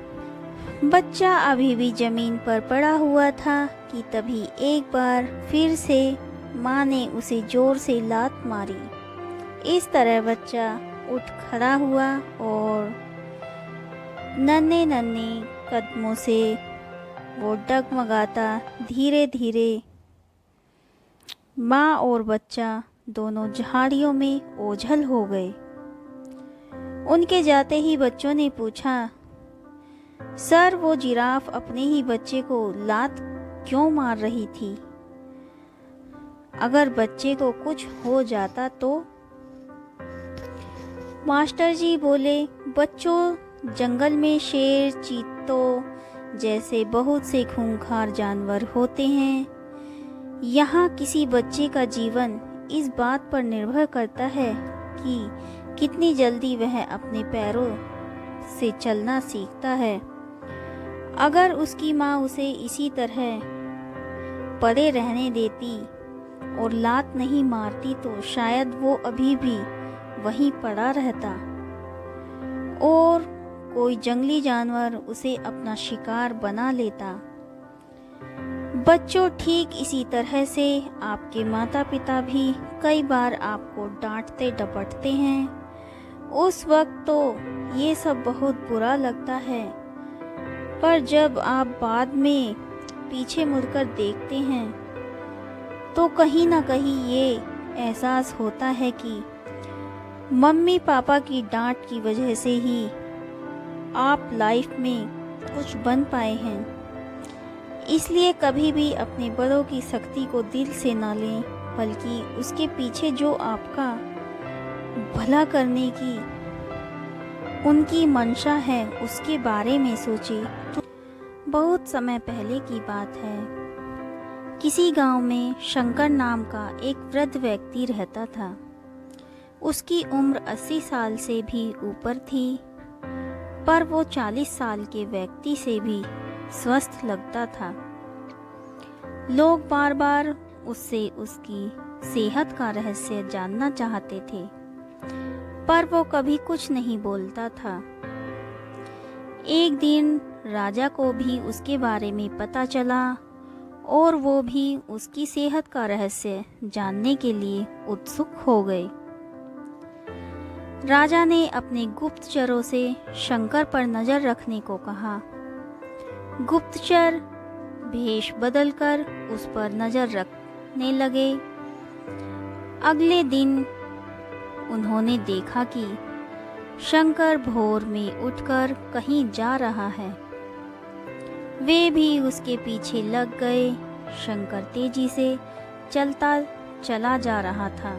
बच्चा अभी भी जमीन पर पड़ा हुआ था कि तभी एक बार फिर से माँ ने उसे जोर से लात मारी। इस तरह बच्चा उठ खड़ा हुआ और नन्हे नन्हे कदमों से वो डगमगाता धीरे धीरे माँ और बच्चा दोनों झाड़ियों में ओझल हो गए। उनके जाते ही बच्चों ने पूछा, सर वो जिराफ अपने ही बच्चे को लात क्यों मार रही थी? अगर बच्चे को कुछ हो जाता तो? मास्टर जी बोले, बच्चों जंगल में शेर, चीतों जैसे बहुत से खूंखार जानवर होते हैं। यहाँ किसी बच्चे का जीवन इस बात पर निर्भर करता है कि कितनी जल्दी वह अपने पैरों से चलना सीखता है। अगर उसकी माँ उसे इसी तरह पड़े रहने देती और लात नहीं मारती तो शायद वो अभी भी वहीं पड़ा रहता और कोई जंगली जानवर उसे अपना शिकार बना लेता। बच्चों, ठीक इसी तरह से आपके माता पिता भी कई बार आपको डांटते डपटते हैं। उस वक्त तो ये सब बहुत बुरा लगता है, पर जब आप बाद में पीछे मुड़कर देखते हैं तो कहीं ना कहीं ये एहसास होता है कि मम्मी पापा की डांट की वजह से ही आप लाइफ में कुछ बन पाए हैं। इसलिए कभी भी अपने बड़ों की सख्ती को दिल से ना लें, बल्कि उसके पीछे जो आपका भला करने की उनकी मंशा है उसके बारे में सोचें। बहुत समय पहले की बात है, किसी गांव में शंकर नाम का एक वृद्ध व्यक्ति रहता था। उसकी उम्र 80 साल से भी ऊपर थी, पर वो 40 साल के व्यक्ति से भी स्वस्थ लगता था। लोग बार बार उससे उसकी सेहत का रहस्य जानना चाहते थे, पर वो कभी कुछ नहीं बोलता था। एक दिन राजा को भी उसके बारे में पता चला और वो भी उसकी सेहत का रहस्य जानने के लिए उत्सुक हो गए। राजा ने अपने गुप्तचरों से शंकर पर नजर रखने को कहा। गुप्तचर भेष बदलकर उस पर नजर रखने लगे। अगले दिन उन्होंने देखा कि शंकर भोर में उठकर कहीं जा रहा है। वे भी उसके पीछे लग गए। शंकर तेजी से चलता चला जा रहा था।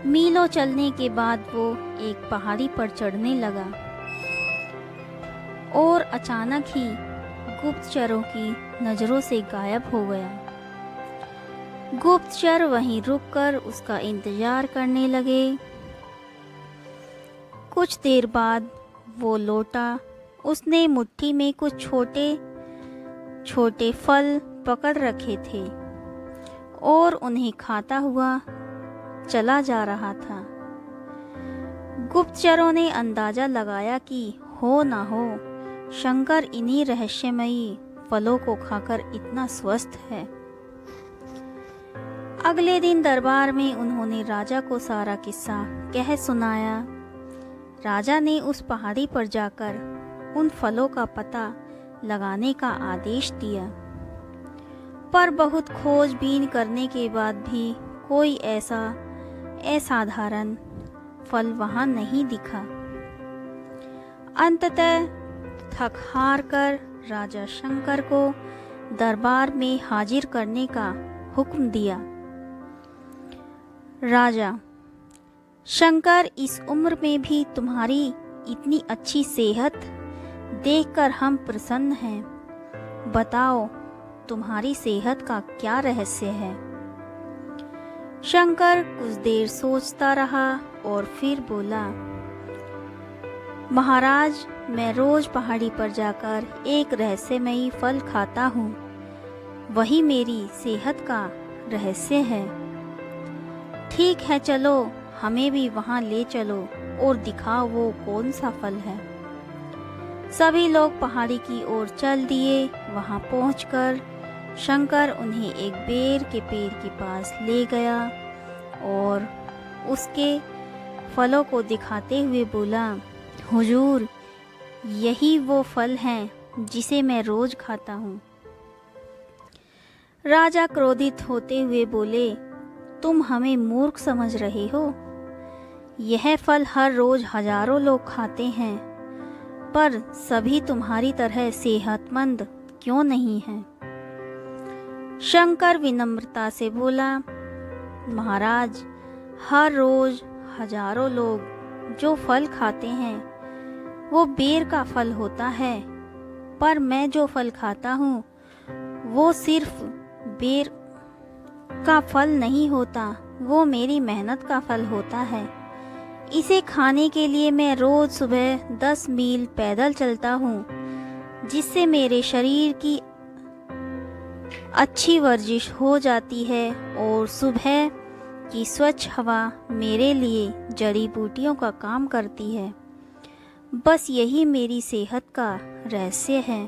मीलों चलने के बाद वो एक पहाड़ी पर चढ़ने लगा और अचानक ही गुप्तचरों की नजरों से गायब हो गया। गुप्तचर वहीं रुककर उसका इंतजार करने लगे। कुछ देर बाद वो लौटा। उसने मुट्ठी में कुछ छोटे छोटे फल पकड़ रखे थे और उन्हें खाता हुआ चला जा रहा था। गुप्तचरों ने अंदाजा लगाया कि हो ना हो शंकर इन्हीं रहस्यमयी फलों को खाकर इतना स्वस्थ है। अगले दिन दरबार में उन्होंने राजा को सारा किस्सा कह सुनाया। राजा ने उस पहाड़ी पर जाकर उन फलों का पता लगाने का आदेश दिया, पर बहुत खोजबीन करने के बाद भी कोई ऐसा असाधारण फल वहां नहीं दिखा। अंततः थक हार कर राजा शंकर को दरबार में हाजिर करने का हुक्म दिया। राजा, शंकर, इस उम्र में भी तुम्हारी इतनी अच्छी सेहत देखकर हम प्रसन्न हैं। बताओ, तुम्हारी सेहत का क्या रहस्य है? शंकर कुछ देर सोचता रहा और फिर बोला, महाराज, मैं रोज पहाड़ी पर जाकर एक रहस्यमयी फल खाता हूँ। वही मेरी सेहत का रहस्य है। ठीक है, चलो, हमें भी वहाँ ले चलो और दिखाओ वो कौन सा फल है। सभी लोग पहाड़ी की ओर चल दिए। वहाँ पहुंचकर शंकर उन्हें एक बेर के पेड़ के पास ले गया और उसके फलों को दिखाते हुए बोला, हुजूर, यही वो फल हैं जिसे मैं रोज खाता हूँ। राजा क्रोधित होते हुए बोले, तुम हमें मूर्ख समझ रहे हो? यह फल हर रोज हजारों लोग खाते हैं, पर सभी तुम्हारी तरह सेहतमंद क्यों नहीं हैं? शंकर विनम्रता से बोला, महाराज, हर रोज हजारों लोग जो फल खाते हैं वो बेर का फल होता है, पर मैं जो फल खाता हूँ वो सिर्फ बेर का फल नहीं होता, वो मेरी मेहनत का फल होता है। इसे खाने के लिए मैं रोज सुबह 10 मील पैदल चलता हूँ, जिससे मेरे शरीर की अच्छी वर्जिश हो जाती है और सुबह की स्वच्छ हवा मेरे लिए जड़ी बूटियों का काम करती है। बस यही मेरी सेहत का रहस्य है।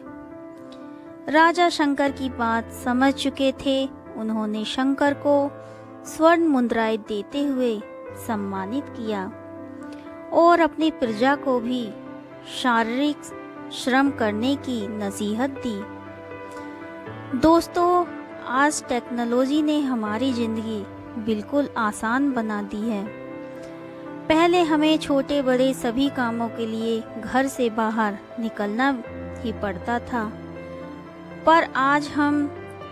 राजा शंकर की बात समझ चुके थे। उन्होंने शंकर को स्वर्ण मुद्राएं देते हुए सम्मानित किया और अपनी प्रजा को भी शारीरिक श्रम करने की नसीहत दी। दोस्तों, आज टेक्नोलॉजी ने हमारी ज़िंदगी बिल्कुल आसान बना दी है। पहले हमें छोटे बड़े सभी कामों के लिए घर से बाहर निकलना ही पड़ता था, पर आज हम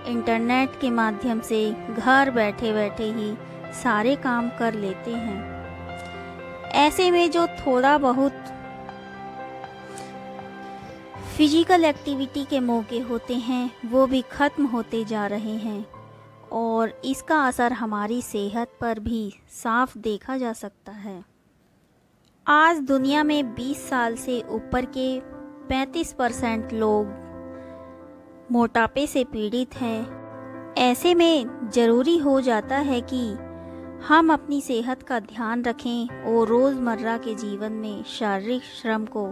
इंटरनेट के माध्यम से घर बैठे बैठे ही सारे काम कर लेते हैं। ऐसे में जो थोड़ा बहुत फिजिकल एक्टिविटी के मौके होते हैं वो भी ख़त्म होते जा रहे हैं और इसका असर हमारी सेहत पर भी साफ देखा जा सकता है। आज दुनिया में 20 साल से ऊपर के 35% लोग मोटापे से पीड़ित हैं। ऐसे में ज़रूरी हो जाता है कि हम अपनी सेहत का ध्यान रखें और रोज़मर्रा के जीवन में शारीरिक श्रम को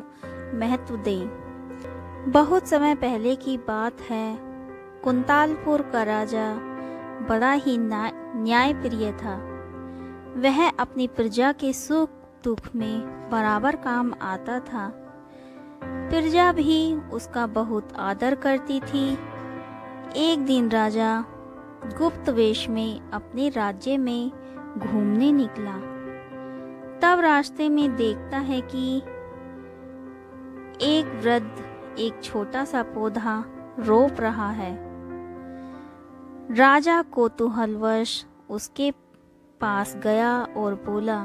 महत्व दें। बहुत समय पहले की बात है, कुंतालपुर का राजा बड़ा ही न्यायप्रिय था। वह अपनी प्रजा के सुख दुख में बराबर काम आता था। प्रजा भी उसका बहुत आदर करती थी। एक दिन राजा गुप्त वेश में अपने राज्य में घूमने निकला। तब रास्ते में देखता है कि एक वृद्ध एक छोटा सा पौधा रोप रहा है। राजा कौतूहलवश उसके पास गया और बोला,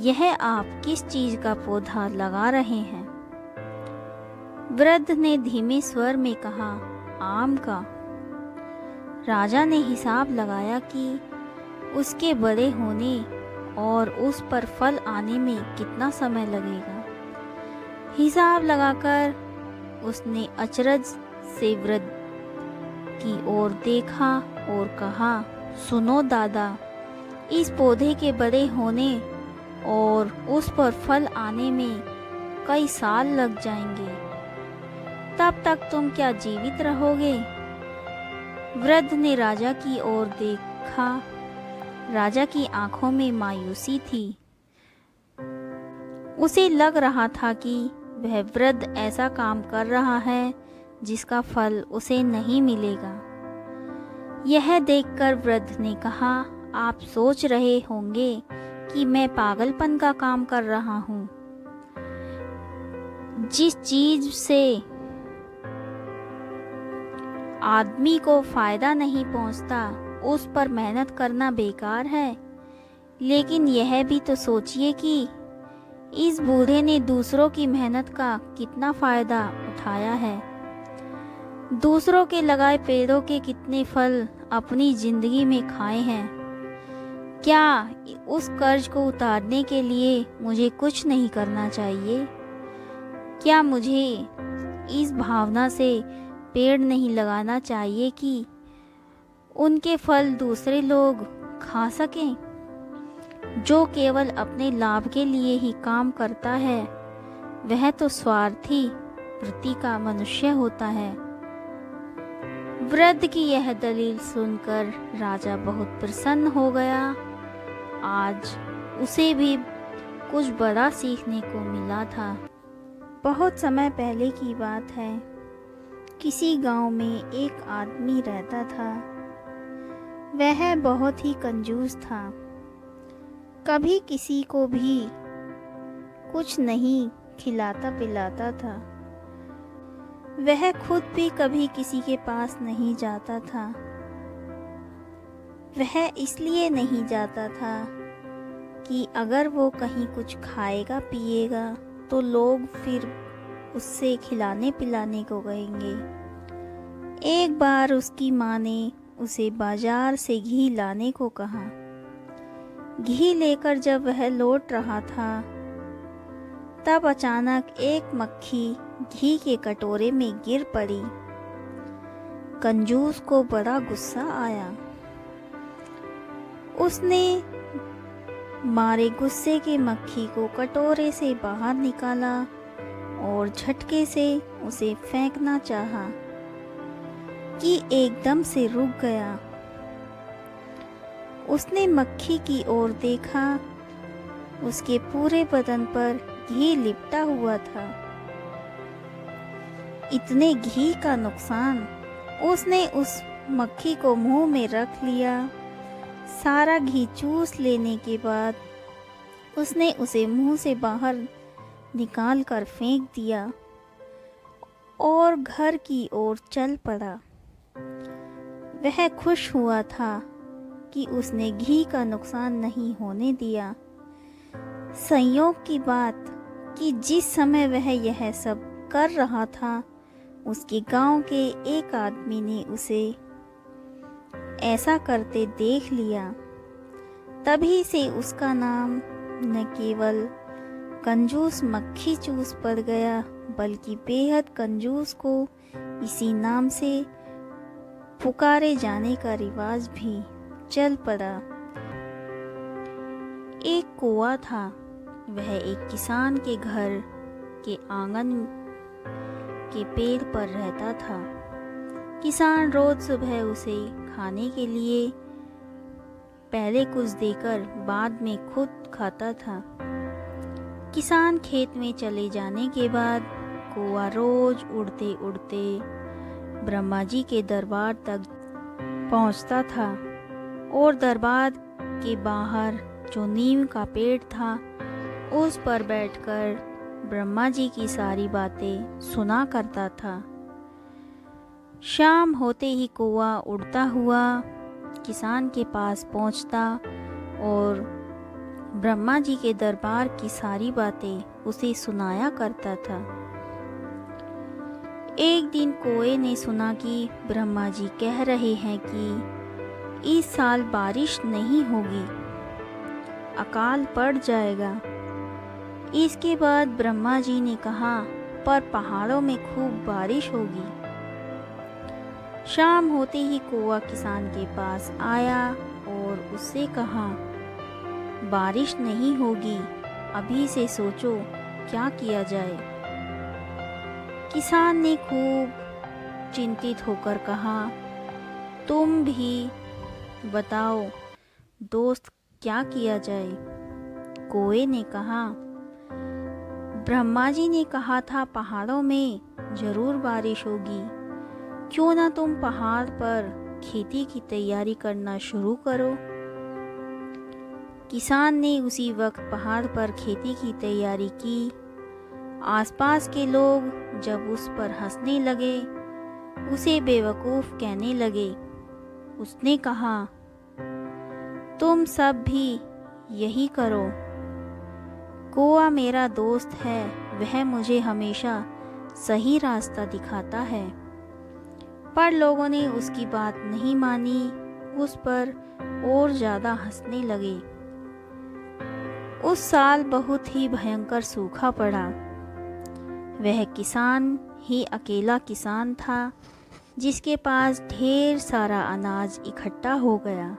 यह आप किस चीज का पौधा लगा रहे हैं? वृद्ध ने धीमे स्वर में कहा, आम का। राजा ने हिसाब लगाया कि उसके बड़े होने और उस पर फल आने में कितना समय लगेगा। हिसाब लगाकर उसने अचरज से वृद्ध की ओर देखा और कहा, सुनो दादा, इस पौधे के बड़े होने और उस पर फल आने में कई साल लग जाएंगे। तब तक तुम क्या जीवित रहोगे? वृद्ध ने राजा की ओर देखा। राजा की आंखों में मायूसी थी। उसे लग रहा था कि वह वृद्ध ऐसा काम कर रहा है जिसका फल उसे नहीं मिलेगा। यह देखकर वृद्ध ने कहा, आप सोच रहे होंगे कि मैं पागलपन का काम कर रहा हूँ। जिस चीज से आदमी को फायदा नहीं पहुँचता उस पर मेहनत करना बेकार है। लेकिन यह भी तो सोचिए कि इस बूढ़े ने दूसरों की मेहनत का कितना फायदा उठाया है। दूसरों के लगाए पेड़ों के कितने फल अपनी जिंदगी में खाए हैं। क्या उस कर्ज को उतारने के लिए मुझे कुछ नहीं करना चाहिए? क्या मुझे इस भावना से पेड़ नहीं लगाना चाहिए कि उनके फल दूसरे लोग खा सकें? जो केवल अपने लाभ के लिए ही काम करता है वह तो स्वार्थी वृत्ति का मनुष्य होता है। वृद्ध की यह दलील सुनकर राजा बहुत प्रसन्न हो गया। आज उसे भी कुछ बड़ा सीखने को मिला था। बहुत समय पहले की बात है, किसी गांव में एक आदमी रहता था। वह बहुत ही कंजूस था। कभी किसी को भी कुछ नहीं खिलाता पिलाता था। वह खुद भी कभी किसी के पास नहीं जाता था। वह इसलिए नहीं जाता था कि अगर वो कहीं कुछ खाएगा पिएगा तो लोग फिर उससे खिलाने पिलाने को कहेंगे। एक बार उसकी माँ ने उसे बाजार से घी लाने को कहा। घी लेकर जब वह लौट रहा था तब अचानक एक मक्खी घी के कटोरे में गिर पड़ी। कंजूस को बड़ा गुस्सा आया। उसने मारे गुस्से के मक्खी को कटोरे से बाहर निकाला और झटके से उसे फेंकना चाहा। कि एकदम से रुक गया। उसने मक्खी की ओर देखा। उसके पूरे बदन पर घी लिपटा हुआ था। इतने घी का नुकसान। उसने उस मक्खी को मुंह में रख लिया। सारा घी चूस लेने के बाद उसने उसे मुंह से बाहर निकाल कर फेंक दिया और घर की ओर चल पड़ा। वह खुश हुआ था कि उसने घी का नुकसान नहीं होने दिया। संयोग की बात कि जिस समय वह यह सब कर रहा था, उसके गांव के एक आदमी ने उसे ऐसा करते देख लिया। तभी से उसका नाम न केवल कंजूस मक्खी चूस पड़ गया, बल्कि बेहद कंजूस को इसी नाम से पुकारे जाने का रिवाज भी चल पड़ा। एक कौवा था। वह एक किसान के घर के आंगन के पेड़ पर रहता था। किसान रोज सुबह उसे खाने के लिए पहले कुछ देकर बाद में खुद खाता था। किसान खेत में चले जाने के बाद कौवा रोज उड़ते उड़ते ब्रह्मा जी के दरबार तक पहुंचता था और दरबार के बाहर जो नीम का पेड़ था, उस पर बैठकर ब्रह्मा जी की सारी बातें सुना करता था। शाम होते ही कौवा उड़ता हुआ किसान के पास पहुंचता और ब्रह्मा जी के दरबार की सारी बातें उसे सुनाया करता था। एक दिन कौवे ने सुना कि ब्रह्मा जी कह रहे हैं कि इस साल बारिश नहीं होगी, अकाल पड़ जाएगा। इसके बाद ब्रह्मा जी ने कहा, पर पहाड़ों में खूब बारिश होगी। शाम होते ही कौवा किसान के पास आया और उससे कहा, बारिश नहीं होगी, अभी से सोचो क्या किया जाए। किसान ने खूब चिंतित होकर कहा, तुम भी बताओ दोस्त, क्या किया जाए। कौवे ने कहा, ब्रह्मा जी ने कहा था पहाड़ों में जरूर बारिश होगी, क्यों ना तुम पहाड़ पर खेती की तैयारी करना शुरू करो। किसान ने उसी वक्त पहाड़ पर खेती की तैयारी की। आसपास के लोग जब उस पर हंसने लगे, उसे बेवकूफ़ कहने लगे। उसने कहा, तुम सब भी यही करो। कौवा मेरा दोस्त है, वह मुझे हमेशा सही रास्ता दिखाता है। पर लोगों ने उसकी बात नहीं मानी, उस पर और ज़्यादा हंसने लगे। उस साल बहुत ही भयंकर सूखा पड़ा। वह किसान ही अकेला किसान था जिसके पास ढेर सारा अनाज इकट्ठा हो गया।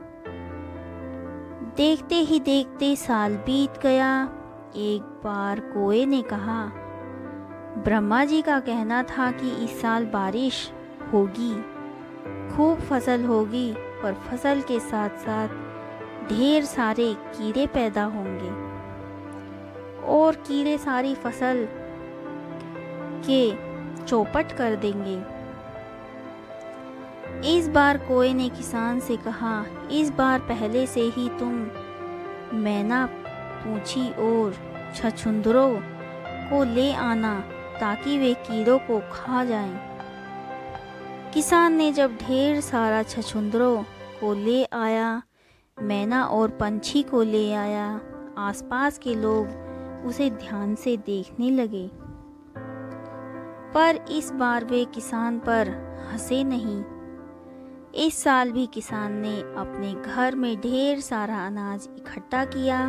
देखते ही देखते साल बीत गया। एक बार कौवे ने कहा, ब्रह्मा जी का कहना था कि इस साल बारिश होगी, खूब फसल होगी, पर फसल के साथ साथ ढेर सारे कीड़े पैदा होंगे और कीड़े सारी फसल के चौपट कर देंगे। इस बार कौवे ने किसान से कहा, इस बार पहले से ही तुम मैना, पूंछी और छछूंदरों को ले आना ताकि वे कीड़ों को खा जाएं। किसान ने जब ढेर सारा छछूंदरों को ले आया, मैना और पंछी को ले आया, आसपास के लोग उसे ध्यान से देखने लगे। पर इस बार वे किसान पर हंसे नहीं। इस साल भी किसान ने अपने घर में ढेर सारा अनाज इकट्ठा किया।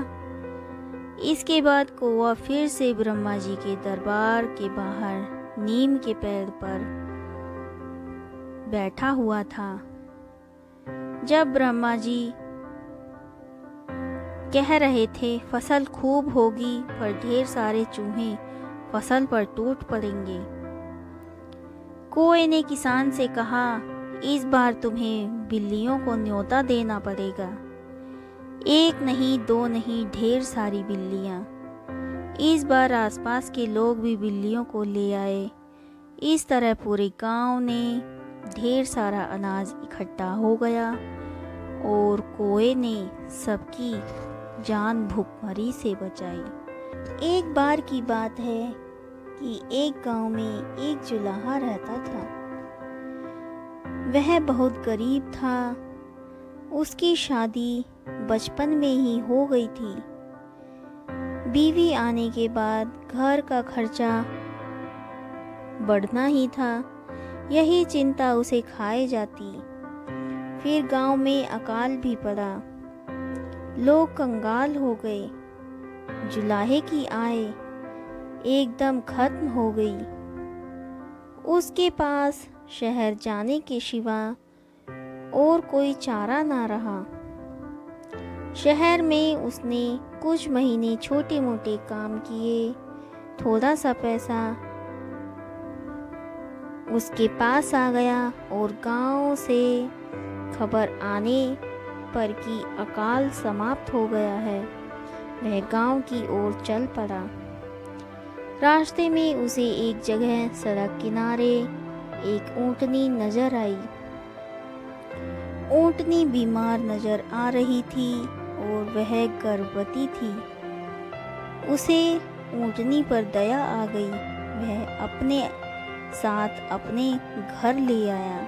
इसके बाद कौवा फिर से ब्रह्मा जी के दरबार के बाहर नीम के पेड़ पर बैठा हुआ था। जब ब्रह्मा जी कह रहे थे फसल खूब होगी, पर ढेर सारे चूहे फसल पर टूट पड़ेंगे। कौवे ने किसान से कहा, इस बार तुम्हें बिल्लियों को न्योता देना पड़ेगा। एक नहीं, दो नहीं, ढेर सारी बिल्लियाँ। इस बार आसपास के लोग भी बिल्लियों को ले आए। इस तरह पूरे गांव ने ढेर सारा अनाज इकट्ठा हो गया और कोए ने सबकी जान भूखमरी से बचाई। एक बार की बात है कि एक गांव में एक जुलाहा रहता था। वह बहुत गरीब था। उसकी शादी बचपन में ही हो गई थी। बीवी आने के बाद घर का खर्चा बढ़ना ही था, यही चिंता उसे खाए जाती। फिर गांव में अकाल भी पड़ा, लोग कंगाल हो गए। जुलाहे की आय एकदम खत्म हो गई। उसके पास शहर जाने के सिवा और कोई चारा ना रहा। शहर में उसने कुछ महीने छोटे मोटे काम किए। थोड़ा सा पैसा उसके पास आ गया और गांव से खबर आने पर कि अकाल समाप्त हो गया है, वह गांव की ओर चल पड़ा। रास्ते में उसे एक जगह सड़क किनारे एक ऊँटनी नजर आई। ऊँटनी बीमार नजर आ रही थी और वह गर्भवती थी। उसे ऊँटनी पर दया आ गई। वह अपने साथ अपने घर ले आया।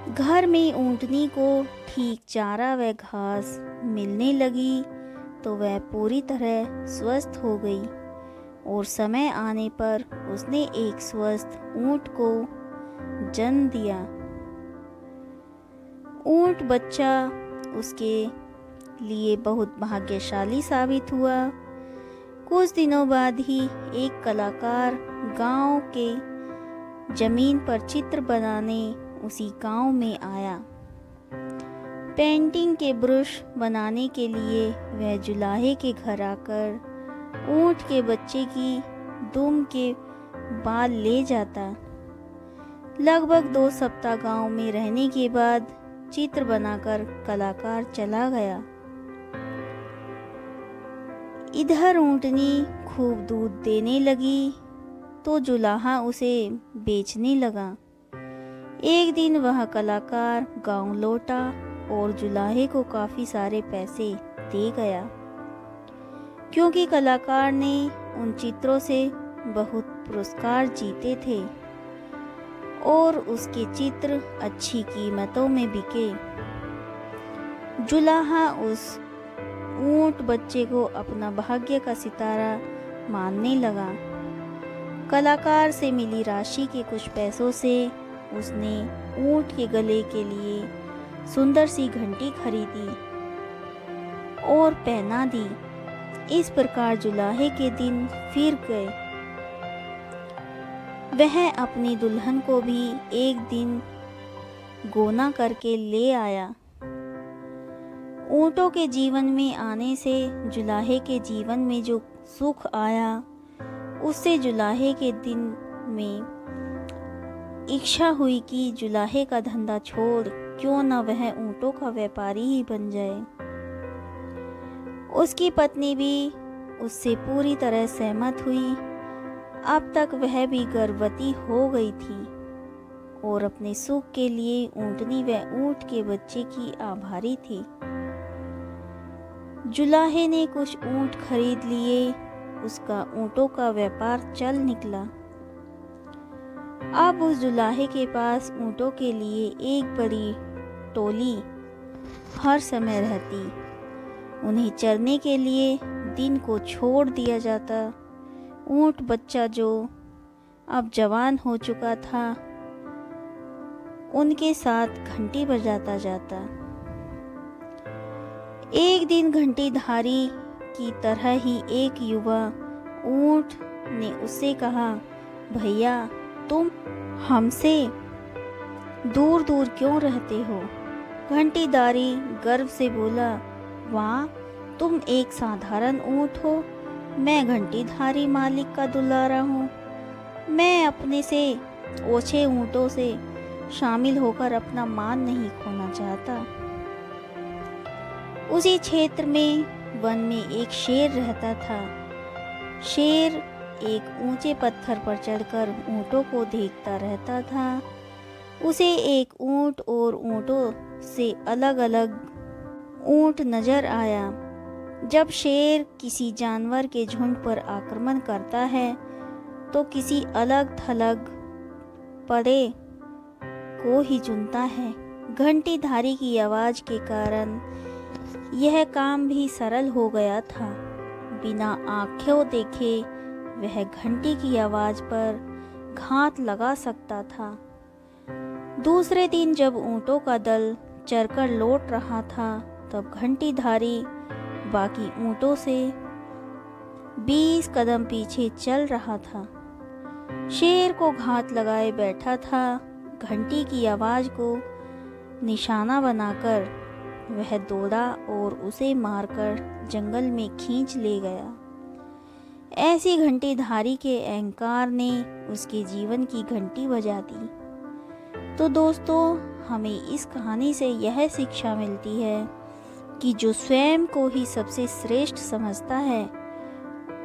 घर में ऊँटनी को ठीक चारा व घास मिलने लगी तो वह पूरी तरह स्वस्थ हो गई और समय आने पर उसने एक स्वस्थ ऊँट को जन्म दिया। ऊँट बच्चा उसके लिए बहुत भाग्यशाली साबित हुआ। कुछ दिनों बाद ही एक कलाकार गांव के जमीन पर चित्र बनाने उसी गांव में आया। पेंटिंग के ब्रश बनाने के लिए वह जुलाहे के घर आकर ऊँट के बच्चे की दुम के बाल ले जाता। लगभग 2 सप्ताह गांव में रहने के बाद चित्र बनाकर कलाकार चला गया। इधर ऊँटनी खूब दूध देने लगी तो जुलाहा उसे बेचने लगा। एक दिन वह कलाकार गांव लौटा और जुलाहे को काफी सारे पैसे दे गया, क्योंकि कलाकार ने उन चित्रों से बहुत पुरस्कार जीते थे और उसके चित्र अच्छी कीमतों में बिके। जुलाहा उस ऊँट बच्चे को अपना भाग्य का सितारा मानने लगा। कलाकार से मिली राशि के कुछ पैसों से उसने ऊँट के गले के लिए सुंदर सी घंटी खरीदी और पहना दी। इस प्रकार जुलाहे के दिन फिर गए। वह अपनी दुल्हन को भी एक दिन गोना करके ले आया। ऊँटों के जीवन में आने से जुलाहे के जीवन में जो सुख आया, उससे जुलाहे के दिन में इच्छा हुई कि जुलाहे का धंधा छोड़ क्यों न वह ऊँटों का व्यापारी ही बन जाए। उसकी पत्नी भी उससे पूरी तरह सहमत हुई। अब तक वह भी गर्भवती हो गई थी और अपने सुख के लिए ऊँटनी व ऊँट के बच्चे की आभारी थी। जुलाहे ने कुछ ऊँट खरीद लिए। उसका ऊँटों का व्यापार चल निकला। अब उस जुलाहे के पास ऊँटों के लिए एक बड़ी टोली हर समय रहती। उन्हें चरने के लिए दिन को छोड़ दिया जाता। ऊँट बच्चा जो अब जवान हो चुका था, उनके साथ घंटी बजाता जाता। एक दिन घंटीधारी की तरह ही एक युवा ऊँट ने उससे कहा, भैया तुम हमसे दूर दूर क्यों रहते हो? घंटीधारी गर्व से बोला, वाह, तुम एक साधारण ऊँट हो, मैं घंटीधारी मालिक का दुलारा हूँ। मैं अपने से ओछे ऊँटों से शामिल होकर अपना मान नहीं खोना चाहता। उसी क्षेत्र में वन में एक शेर रहता था। शेर एक ऊंचे पत्थर पर चढ़कर ऊंटों को देखता रहता था। उसे एक ऊंट और ऊंटों से अलग अलग ऊंट नजर आया। जब शेर किसी जानवर के झुंड पर आक्रमण करता है तो किसी अलग थलग पड़े को ही चुनता है। घंटीधारी की आवाज़ के कारण यह काम भी सरल हो गया था। बिना आँखों देखे वह घंटी की आवाज़ पर घात लगा सकता था। दूसरे दिन जब ऊँटों का दल चरकर लौट रहा था तब घंटीधारी बाकी ऊँटों से 20 कदम पीछे चल रहा था। शेर को घात लगाए बैठा था। घंटी की आवाज़ को निशाना बनाकर वह दौड़ा और उसे मारकर जंगल में खींच ले गया। ऐसी घंटीधारी के अहंकार ने उसके जीवन की घंटी बजा दी। तो दोस्तों, हमें इस कहानी से यह शिक्षा मिलती है कि जो स्वयं को ही सबसे श्रेष्ठ समझता है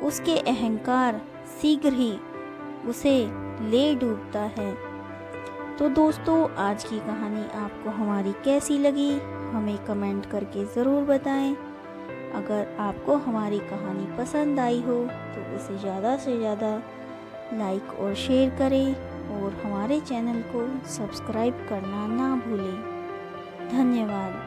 उसके अहंकार शीघ्र ही उसे ले डूबता है। तो दोस्तों, आज की कहानी आपको हमारी कैसी लगी हमें कमेंट करके ज़रूर बताएं। अगर आपको हमारी कहानी पसंद आई हो तो इसे ज़्यादा से ज़्यादा लाइक और शेयर करें और हमारे चैनल को सब्सक्राइब करना ना भूलें। धन्यवाद।